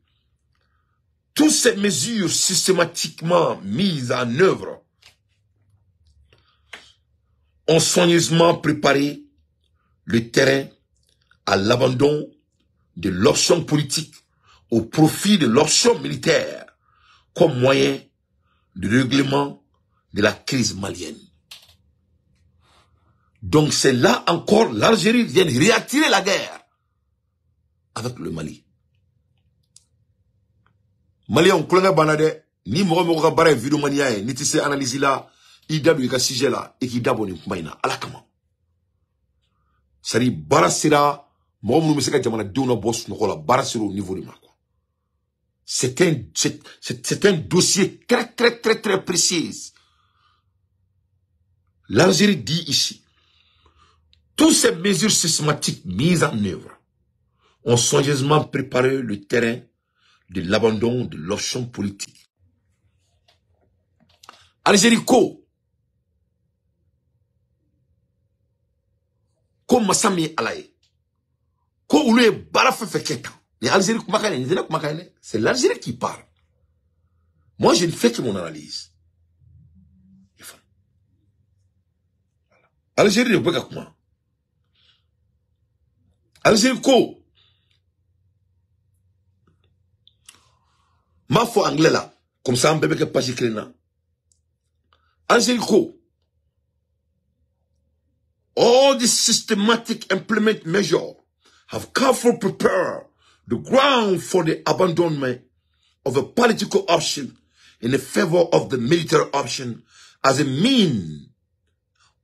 Toutes ces mesures systématiquement mises en œuvre ont soigneusement préparé le terrain à l'abandon de l'option politique au profit de l'option militaire comme moyen de règlement de la crise malienne. Donc c'est là encore l'Algérie vient réattirer la guerre avec le Mali. Mali on kolonga banade ni mo ka bara vidéo mania ni tisse analyse là il dabu ka sujet là et qui dabo ni kumaina ala kama. Sari bara sira mo mu se ka jamana dewna boss no ko la bara sira au niveau de mako. C'est un dossier très précis. L'Algérie dit ici, toutes ces mesures systématiques mises en œuvre ont soigneusement préparé le terrain de l'abandon de l'option politique. Algérie ko Massami Alaye ko oulé barafe feketa. Et Algérie c'est l'Algérie qui parle. Moi je ne fais que mon analyse. Algérie ne peut pas comment. Algérie ko ma fo anglais là comme ça un bébé qui pas écrit là. Algérie ko all the systematic implement measures have carefully prepared the ground for the abandonment of a political option in favor of the military option as a means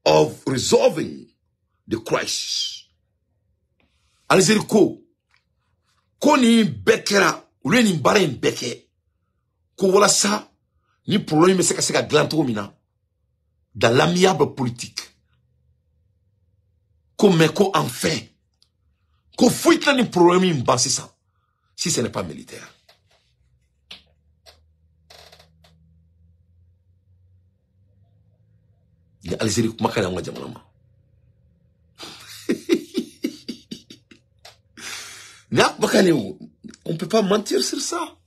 of resolving the crisis. Algérie ko ni bekera ou ni bara beke ko wala sa ni problème se ka glanto mina dans l'amiable politique. Comme enfin, qu'on fouille là ni problème in c'est ça. Si ce n'est pas militaire. Il Algérie comment kala ngwa jamanama. On peut pas mentir sur ça.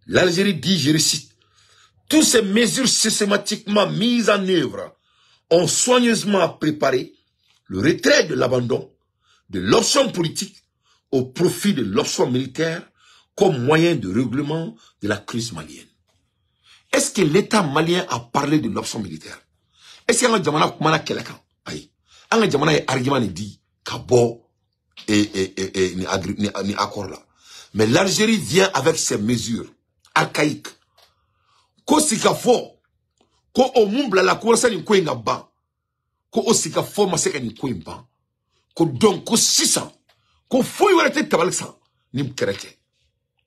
L'Algérie dit, je récite, toutes ces mesures systématiquement mises en œuvre ont soigneusement préparé le retrait de l'abandon de l'option politique au profit de l'option militaire comme moyen de règlement de la crise malienne. Est-ce que l'État malien a parlé de l'option militaire? Est-ce qu'il y a un jamana kumana keleka? Aïe. Un jamana est argument dit kabo ni accord là. Mais l'Algérie vient avec ses mesures archaïques. Ko sika fo, ko o mumbla la kuwasa ni kwe nga ba. Ko o sika fo maseka ni kwe mba. Ko donc ko sisa, ko fo y warete tabaleksa ni mkereke.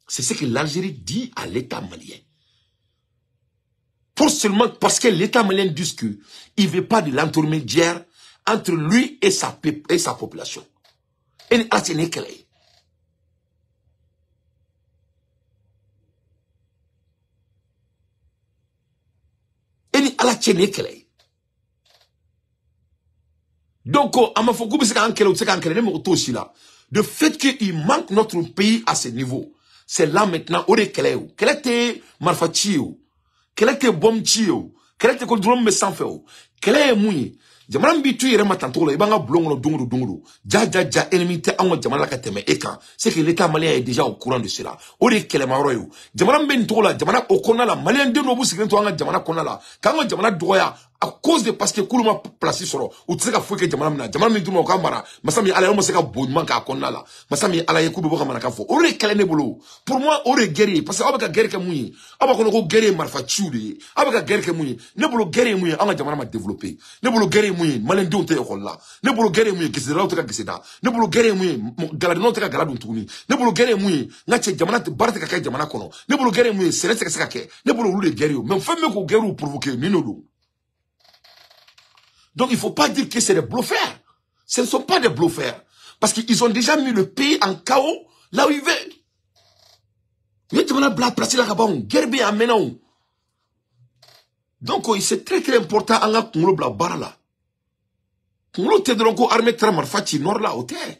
C'est ce que l'Algérie dit à l'État malien. Pour seulement parce que l'État malien dit qu'il ne veut pas de l'intermédiaire entre lui et sa population. Et il a tenu qu'elle est. Donc, le fait qu'il manque notre pays à ce niveau, c'est là maintenant, où est quel était Marfachio, quel était Bomchio, quel était Kodrom Messanfeo, quel est Moui, Jamana bitu yere matantola ibanga blongo dongoro ja ennemi te anwa jamana ka teme eka c'est que l'état malien est déjà au courant de cela o de kele maroyo jamana ben tola jamana okona la malien de no bu sigin to anga jamana kona la kanga jamana doya à cause de parce que kuluma placé soro ou tseka fouke jamana min duma ka mara masami ala mo seka bonman ka kona la masami ala yekubu bo kamana ka fo o de kele ne bolo pour moi o de guerrier parce que abaka guerre ke muyi abaka ko guerrier marfa chude abaka guerre ke muyi ne bolo guerrier muyi anga jamana ma développer ne bolo guerrier muyi malen donte ekolla ne bolo guerrier muyi gisira to ka gisida ne bolo guerrier muyi galadon to ka galadon tuni ne bolo guerrier muyi ngache jamana barate ka jamana kono ne bolo guerrier muyi sere seka ke ne bolo lu de guerrier même femme ko guerrier provoquer ni no. Donc il ne faut pas dire que c'est des bluffeurs. Ce ne sont pas des bluffeurs. Parce qu'ils ont déjà mis le pays en chaos là où ils veulent. Donc c'est très important à la Kongolo Bara là. Kongolo te dronko armée tramar fati nord là au terre.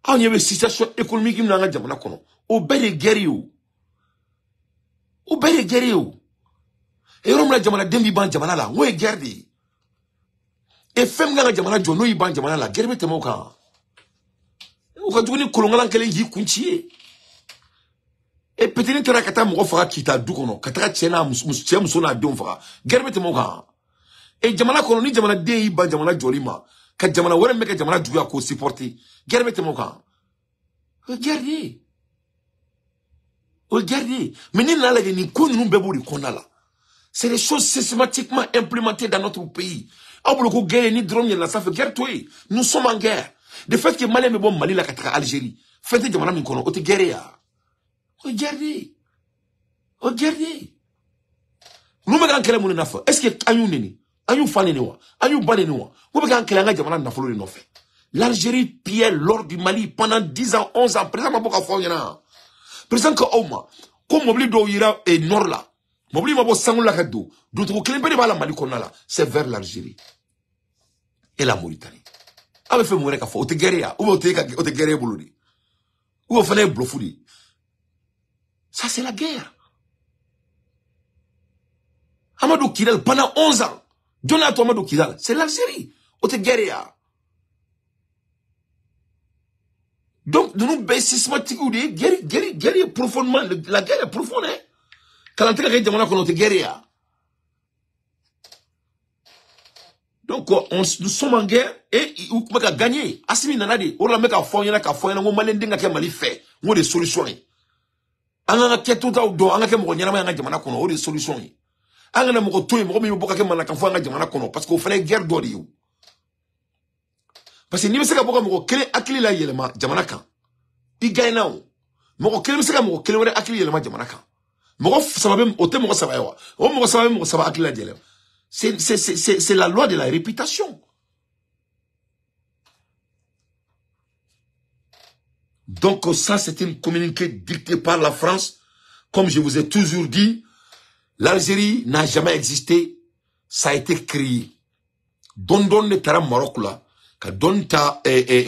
Ah, il y avait une situation économique qui n'a pas de kono. Au bel guerrier. Au bel guerrier. Et on l'a jamana dembi ban jamana là. Où est guerrier? Et femme nga jamana jono iban jamana la gerbe temoka o ka duguni kolongala kelen yi kunchie et peut-être tera kata mo fara kita du kono kata chena muso na don fara gerbe temoka et jamana kono ni jamana de iban jamana jolima ka jamana wore meka jamana duya ko supporter gerbe temoka regardez mais ni na la ni ko ni mbeburi konala c'est des choses systématiquement implémentées dans notre pays. Nous sommes en guerre. Le fait que Mali me bon Mali la kataka Algérie. Faites jamana min kono, ote guerre ya. Regardez. Regardez. Nous me gagnons mon affaire. Est-ce que Anyou nini, Anyou faneniwa, Anyou baneniwa, nous me gagnons la jamana na folo n'offre. L'Algérie pillait l'or du Mali pendant 10 ans, 11 ans. Président Maboka Fonyana. Président Kaoma, comme Mobli do ira et nord là. Mobli Mabo Sangoula Kado. D'autres clés la Mali Konala. C'est vers l'Algérie. Et la Mauritanie. Avec fait mourir qu'à faux. Ote guerrier, ou ote guerrier boulodi. Ou au fallait blofoudi. Ça c'est la guerre. Amadou Kidal pendant 11 ans. Donato Amadou Kidal, c'est l'Algérie. Ote guerrier. Donc, nous baissons systématiquement guerrier profondément. La guerre est profonde, hein. Quand on est guerrier. Donc, nous sommes en guerre et nous avons gagné. Assimi nanadi, on a mis à fond, on a malending à Mali fait. On a des solutions. On a tout à l'heure, on a des solutions. On a parce qu'il fallait guerre d'ori. Parce que ni meseka boka moko kele akili la yelema jamana kan. I gagne now. Moko kele meseka moko kele wore akili yelema jamana kan. Moko sababe ote moko sabaye wa. O moko sababe moko sabaye akili la yelema. C'est la loi de la réputation. Donc ça c'est une communiqué dictée par la France. Comme je vous ai toujours dit, l'Algérie n'a jamais existé. Ça a été créé. Don ne tara Maroc là. Ka donta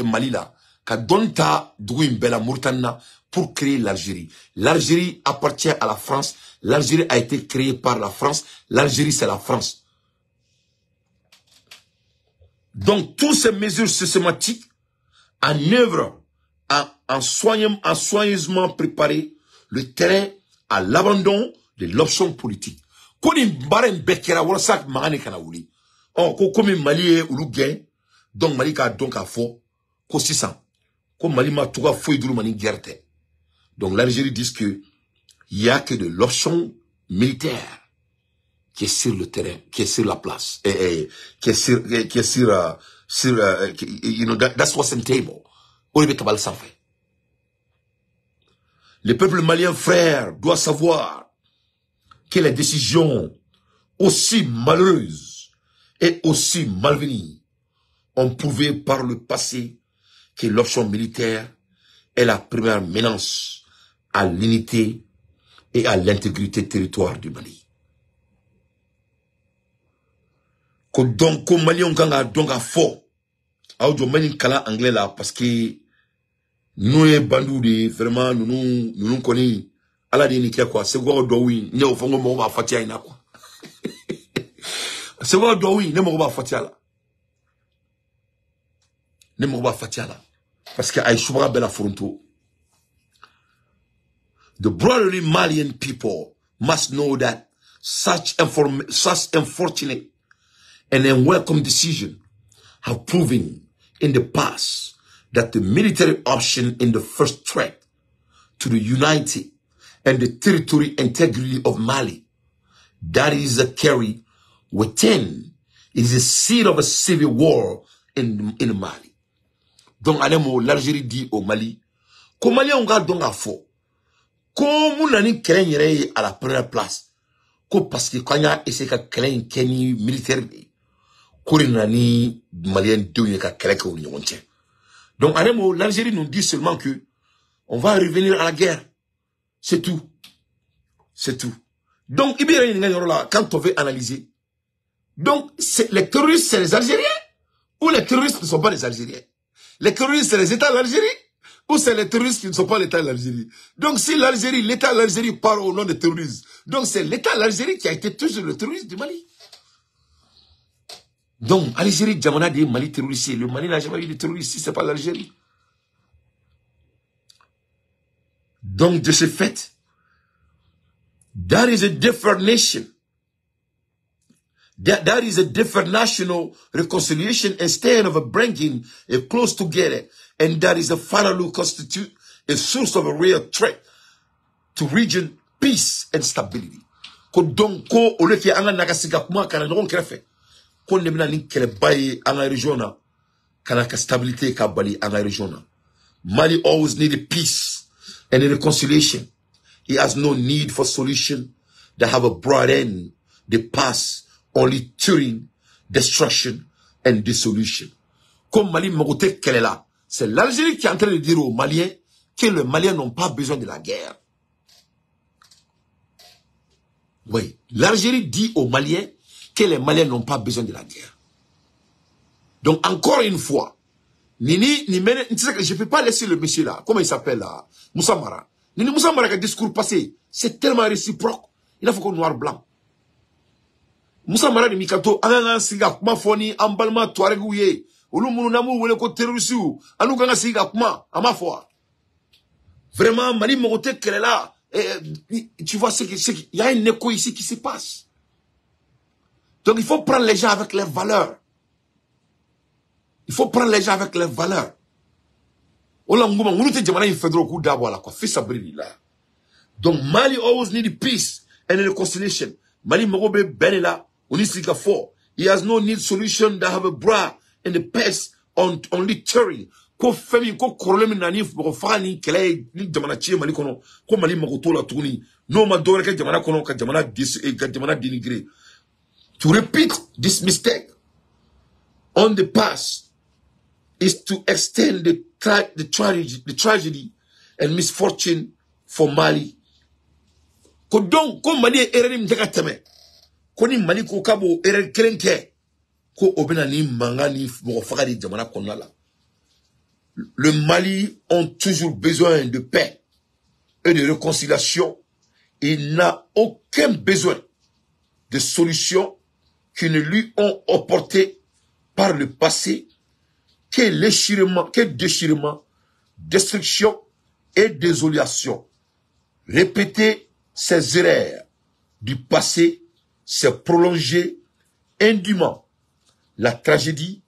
Mali la, ka donta Douimbela Mauritanie pour créer l'Algérie. L'Algérie appartient à la France. L'Algérie a été créée par la France. L'Algérie c'est la France. Donc toutes ces mesures systématiques en œuvre, en soigneusement préparé le terrain à l'abandon de l'option politique. Koni mbaren bekera wala magane kana wuli. Oh ko komi Mali ou gain. Donc Mali ka donc a faux ko 600 comme Mali ma touga fo idulu mani guerre. Donc l'Algérie dit que il y a que de l'option militaire qui est sur le terrain, qui est sur la place qui est sur you know that's what's on table. On est kabal sans fait. Le peuple malien frère doit savoir que les décisions aussi malheureuses et aussi malvenues ont prouvé par le passé que l'option militaire est la première menace à l'unité et à l'intégrité territoire du Mali. Donc, comme Mali, on a donc à fort. Alors, je mets une kala anglais là parce que nous, les bandous, vraiment, nous connaissons. Allah dit quoi? C'est quoi dowi? Ne au fond, on va fatia ina quoi. C'est quoi dowi? Ne m'en va fatia là. Ne m'en fatia là. Parce que Aïchoubra Bela Fronto. The brotherly Malian people must know that such unfortunate and unwelcome decision have proven in the past that the military option in the first threat to the unity and the territory integrity of Mali, that is a carry within, is a seed of a civil war in Mali. Donc, l'Algérie dit au Mali, qu'au Mali, on garde donc à faux. Comme on a une craigne à la première place, parce que quand il y a essayé de créer une militaire, qu'on a une Malienne de une. Donc, l'Algérie nous dit seulement que on va revenir à la guerre. C'est tout. C'est tout. Donc, quand on veut analyser, donc, les terroristes, c'est les Algériens, ou les terroristes ne sont pas les Algériens? Les terroristes, c'est les États d'Algérie, ou c'est les terroristes qui ne sont pas l'État d'Algérie? Donc, si l'Algérie, l'État d'Algérie parle au nom des terroristes, donc c'est l'État d'Algérie qui a été toujours le terroriste du Mali. Donc, Algérie, Djamana dit Mali terroriste. Le Mali n'a jamais eu de terroriste si ce n'est pas l'Algérie. Donc, de ce fait, that is a different nation. That is a different national reconciliation instead of bringing it close together. And that is a finally constitute a source of a real threat to region peace and stability. Donc, au lieu qu'il y ait un nagasika kuma kana non krefe, qu'on ne mena ni kele baye anga regiona, kana ka stabilité ka bali anga regiona. Mali always needed peace and reconciliation. He has no need for solution that have a broad end. They pass only turing, destruction and dissolution. Comme Mali Mogote qu'elle est là, c'est l'Algérie qui est en train de dire aux Maliens que les Maliens n'ont pas besoin de la guerre. Oui, l'Algérie dit aux Maliens que les Maliens n'ont pas besoin de la guerre. Donc encore une fois, je ne peux pas laisser le monsieur là, comment il s'appelle là, Moussa Mara. Moussa Mara qui a discours passé, c'est tellement réciproque. Il a fait qu'on noir blanc. Moussa Mara de Mikato, Ananga Siga Kuma Foni, Ambalma Touaregouye, Olumunu Namu, Weleko Terrorisu, Anuganga Siga Kuma, à ma foi. Vraiment, Mali Mogote qu'elle est là. Tu vois, il y a un écho ici qui se passe. Donc il faut prendre les gens avec leurs valeurs. Il faut prendre les gens avec leurs valeurs. Donc Mali always need peace and reconciliation. Mali Mogobe Benela, Unisika 4. He has no need solution that have a bra and the pest on only tearing. Ko femi ko korolemi nani ko fani kele ni jamana chie Mali kono ko Mali magoto la tourni no ma dore ke jamana kono ka jamana dénigré. To repeat this mistake on the past is to extend the tragedy and misfortune for Mali. Ko donc ko Mali ereri mteka teme ko ni Mali ko kabo ereri kelenke ko obena ni mangani mo fakadi jamana kono la. Le Mali ont toujours besoin de paix et de réconciliation. Il n'a aucun besoin de solutions qui ne lui ont apporté par le passé que déchirement, destruction et désolation. Répéter ces erreurs du passé, c'est prolonger indûment la tragédie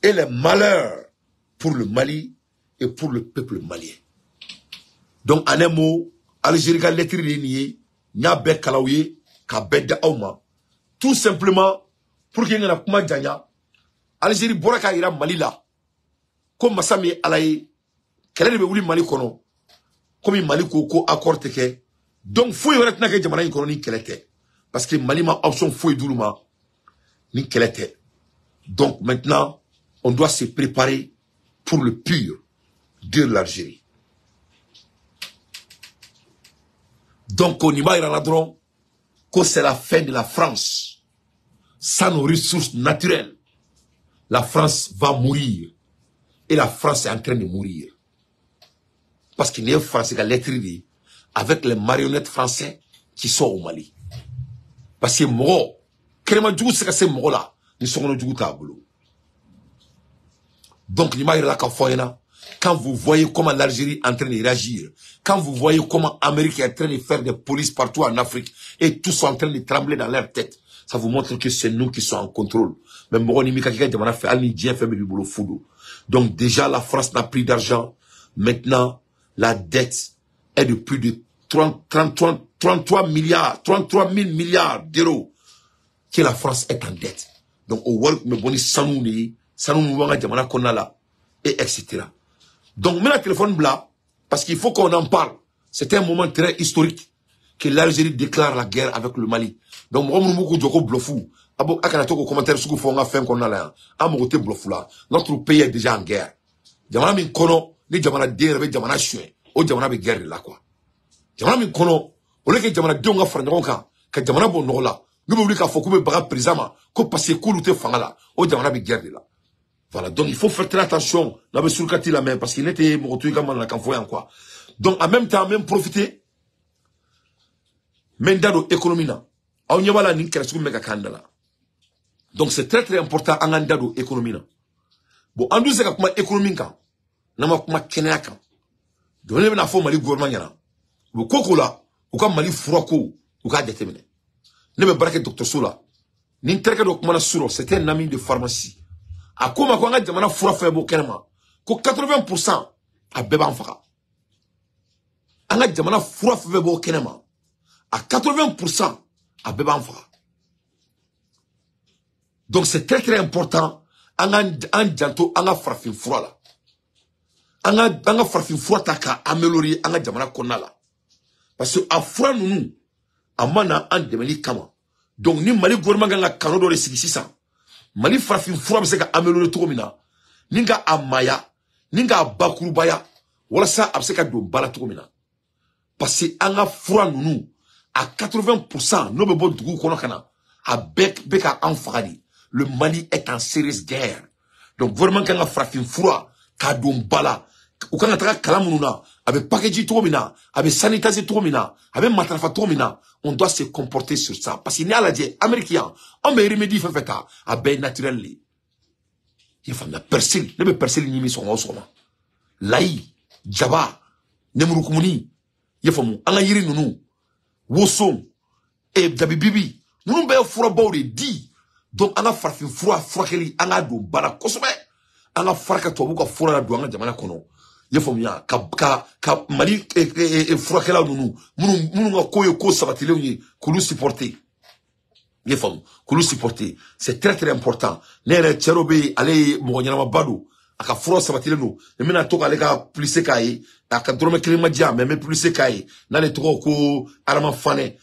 et les malheurs pour le Mali et pour le peuple malien. Donc, en un mot, Algérie a lettre lignée, n'a be kalaouye, ka bedda auma. Tout simplement, pour qu'il y ait un kuma djanya, Algérie boraka ira Mali là. Comme Massami alaye, qu'elle ne veut Mali kono, comme Mali koko accord teke. Donc, faut y avoir un jamana kono ni kelete. Parce que Mali ma option faut doulouma, ni kelete. Donc, maintenant, on doit se préparer pour le pur de l'Algérie. Donc, on y va, il en a droit que c'est la fin de la France. Sans nos ressources naturelles, la France va mourir. Et la France est en train de mourir. Parce qu'il y a un Français qui a l'étrier avec les marionnettes français qui sont au Mali. Parce que Moro, c'est Moro là, ils sont au tableau. Donc, quand vous voyez comment l'Algérie est en train de réagir, quand vous voyez comment l'Amérique est en train de faire des polices partout en Afrique, et tous sont en train de trembler dans leur tête, ça vous montre que c'est nous qui sommes en contrôle. Donc déjà, la France n'a plus d'argent. Maintenant, la dette est de plus de 33 000 milliards d'euros que la France est en dette. Donc, au world, me boni sanouni, et etc. Donc, maintenant, téléphone blanc, parce qu'il faut qu'on en parle. C'est un moment très historique que l'Algérie déclare la guerre avec le Mali. Donc, notre pays est déjà en guerre. Voilà, donc il faut faire très attention. Parce qu'il était quoi. Donc en même temps, même profiter. Économie. Donc c'est très très important en andado économie. Bon, en douce comme économie kan, nama kuma kenya kan. Donc on na fo Mali gouvernement yana. Bo koko la, ou ka Mali furako, ou ka déterminer. Ne me barake docteur Soula. Ni terke do kuma na suro, c'était un ami de pharmacie. A koma ko nga jamana fura fe bo kenema. Ko 80% a beba enfaka. Anga jamana fura fe bo kenema. À 80% à beba enfaka. Donc c'est très très important. Anga janto anga farafin fura la. Anga farafin fura ta ka améliorer anga jamana konna la. Parce que à fura nous, à mana en demeli kama. Donc ni Mali gouvernement ganga kano do le sigi ça. Mali farafin fura be se ka améliorer to mina. Ninga amaya, ninga bakurubaya, wala sa abse ka do bala to mina. Parce que anga fura nous à 80% no be bon dugu kono kana. A beka en fagadi. Le Mali est en sérieuse guerre. Donc gouvernement ganga farafin fura ka do bala. Ou quand on a kalamununa, avec package trop avec sanitaire trop avec matrafa trop on doit se comporter sur ça. Parce qu'il y a la dit, américain, on me remédie fait à ben naturel. Il faut la persil, ne me persil ni son osoma. Laï, Java, Nemurukumuni, il faut mon, en yiri nous, Wosom, et Dabibibi, nous be fura bauri di. Donc on a farfin fura keli, on a do bala kosome, on a farka tobuka fura la douanga jamana kono. Yefomia ka Mali furakela nunu munu koyo ko sabatile unyi kulu supporter yefom kulu supporter c'est très important nere cherobe ale mogonyama badu aka furo sabatile no emina toka ale ka plise kai aka drome klima dia mais plise kai na le toko ko arama fane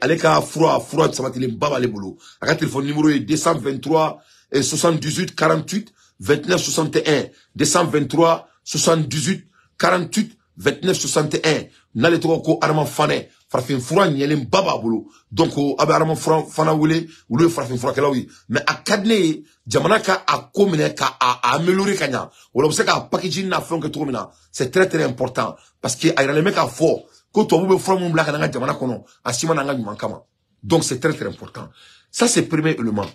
ale ka furo sabatile baba le bolo aka téléphone numéro est 223 78 48 29 61 223 78 48 29 61 nale to ko arama fane farfin fura nyelen baba bolo donc abe arama fana wule wule farfin fura kala wi mais akadne jamana ka akomine ka a améliorer kanya wala bose ka packaging na fon ke to mina c'est très important parce que ayra le mec a fort ko to bu fura mun blaka na jamana kono asima na nga nyuma kama donc c'est très important ça c'est premier élément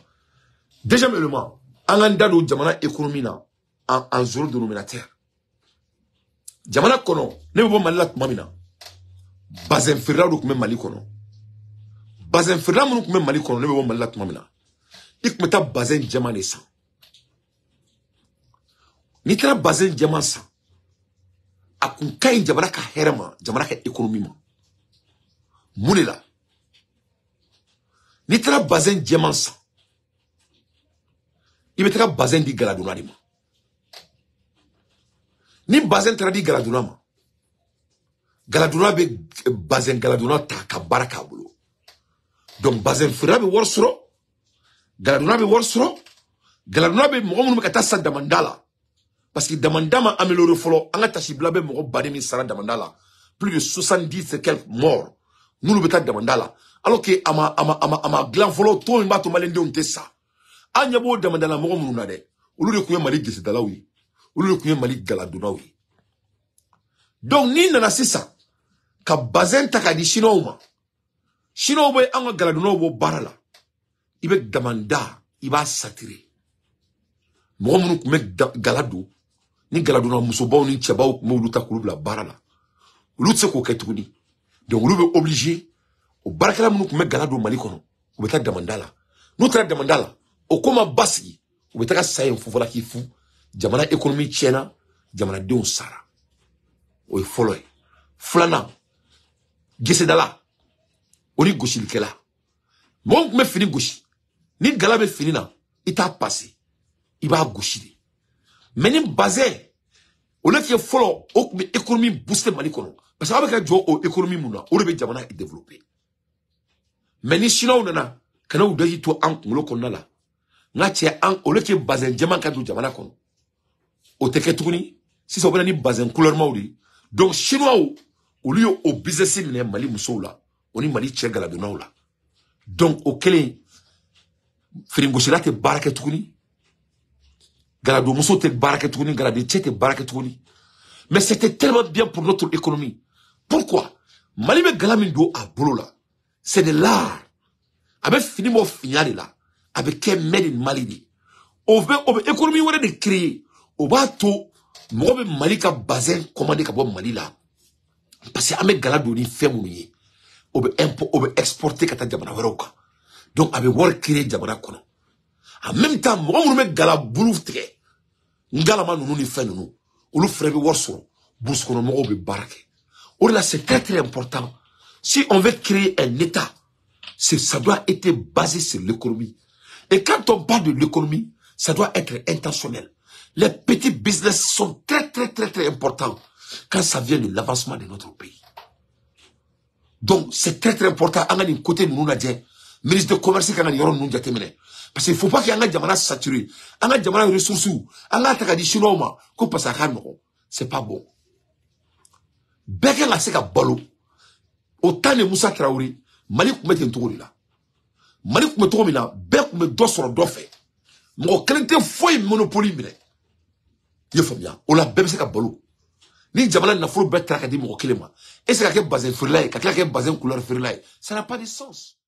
deuxième élément anganda do jamana économie na en zone dénominateur jamana kono ne bo Mali la tuma mina bazen firra do kuma Mali kono bazen firra mun kuma Mali kono ne bo Mali la tuma mina ikmeta bazen jamane sa ni tra bazen jaman sa akun kay jamana ka herma jamana ka économie ma munela ni tra bazen jaman sa ibetra bazen di galaduna di ma ni bazen tradi galaduna ma galaduna be bazen galaduna ta ka baraka bulu donc bazen fira be worsoro galaduna be mo ka tassa damandala parce que damandama amélioré folo anga tashibla be mo bade mi sara damandala plus de 70 et quelques morts nous le beta damandala alors que ama glan folo to mba to malende on tessa anya bo damandala mo mun na de olu de kuye Mali gese dalawi olu de kuye Mali galaduna wi donc ni nana sisa ka bazen taka di shinouma be anga galaduna bo barala ibe damanda iba satire mo mun kume galadu ni galaduna musobaw ni tchabaw mo luta kulubla barala lutse ko ketuni donc olu be obligé o barakala mun kume galadu Mali kono o beta damandala no tra damandala o koma basi o beta ka sayen fofola ki fu jamana économie tiena jamana de sara o folo flana gese dala oni goshil kela mon me fini goshi ni gala be fini na ita passé iba goshili mais ni basé o le qui folo o me économie booster Mali kono parce que avec jo o économie muna o le be jamana e développer mais ni sino nana kana u dayi to an kulo konala ngache an o le qui basé jaman ka du jamana kono o teke tukuni si so bana ni basé couleur maudi donc chinois au lieu au business ni Mali musola oni Mali tchegala de naula donc au kele fringoshila te baraka tukuni galado muso te baraka tukuni galade te baraka tukuni mais c'était tellement bien pour notre économie pourquoi Mali be galamindo a bolola c'est de l'art avec fini mo finyale là avec made in Mali au économie wala de créer au bateau mo be Mali ka bazen commandé ka bo Mali là parce que ame galado ni fait mounier au be import au be exporter kata jamana weroka donc avec wor créer jamana kono en même temps mo me gala bouloufte ngala ma nunu ni fait nunu ou le frère be wor so bourse kono mo be barake ou là c'est très important si on veut créer un état ça doit être basé sur l'économie et quand on parle de l'économie ça doit être intentionnel. Les petits business sont très importants quand ça vient de l'avancement de notre pays. Donc, c'est très très important. On a une côté nous ministre de commerce qui a une parce qu'il ne faut pas qu'il y ait un diamant saturé. Un diamant ressources. Un attaque des chinois. C'est pas bon. Beke la se ka balo. Autant de Moussa Traoré, Mali kou mette ntouri la. Mali kou mette ntouri la, bek kou mette do soro do fe. Mou krente foy monopoli mine. Ye famia, o la bebe se ka balo. Ni jamana na fulu bet traka di mou kilema. Et c'est ka ke bazen frilay, ka ke bazen couleur frilay. Ça n'a pas de sens.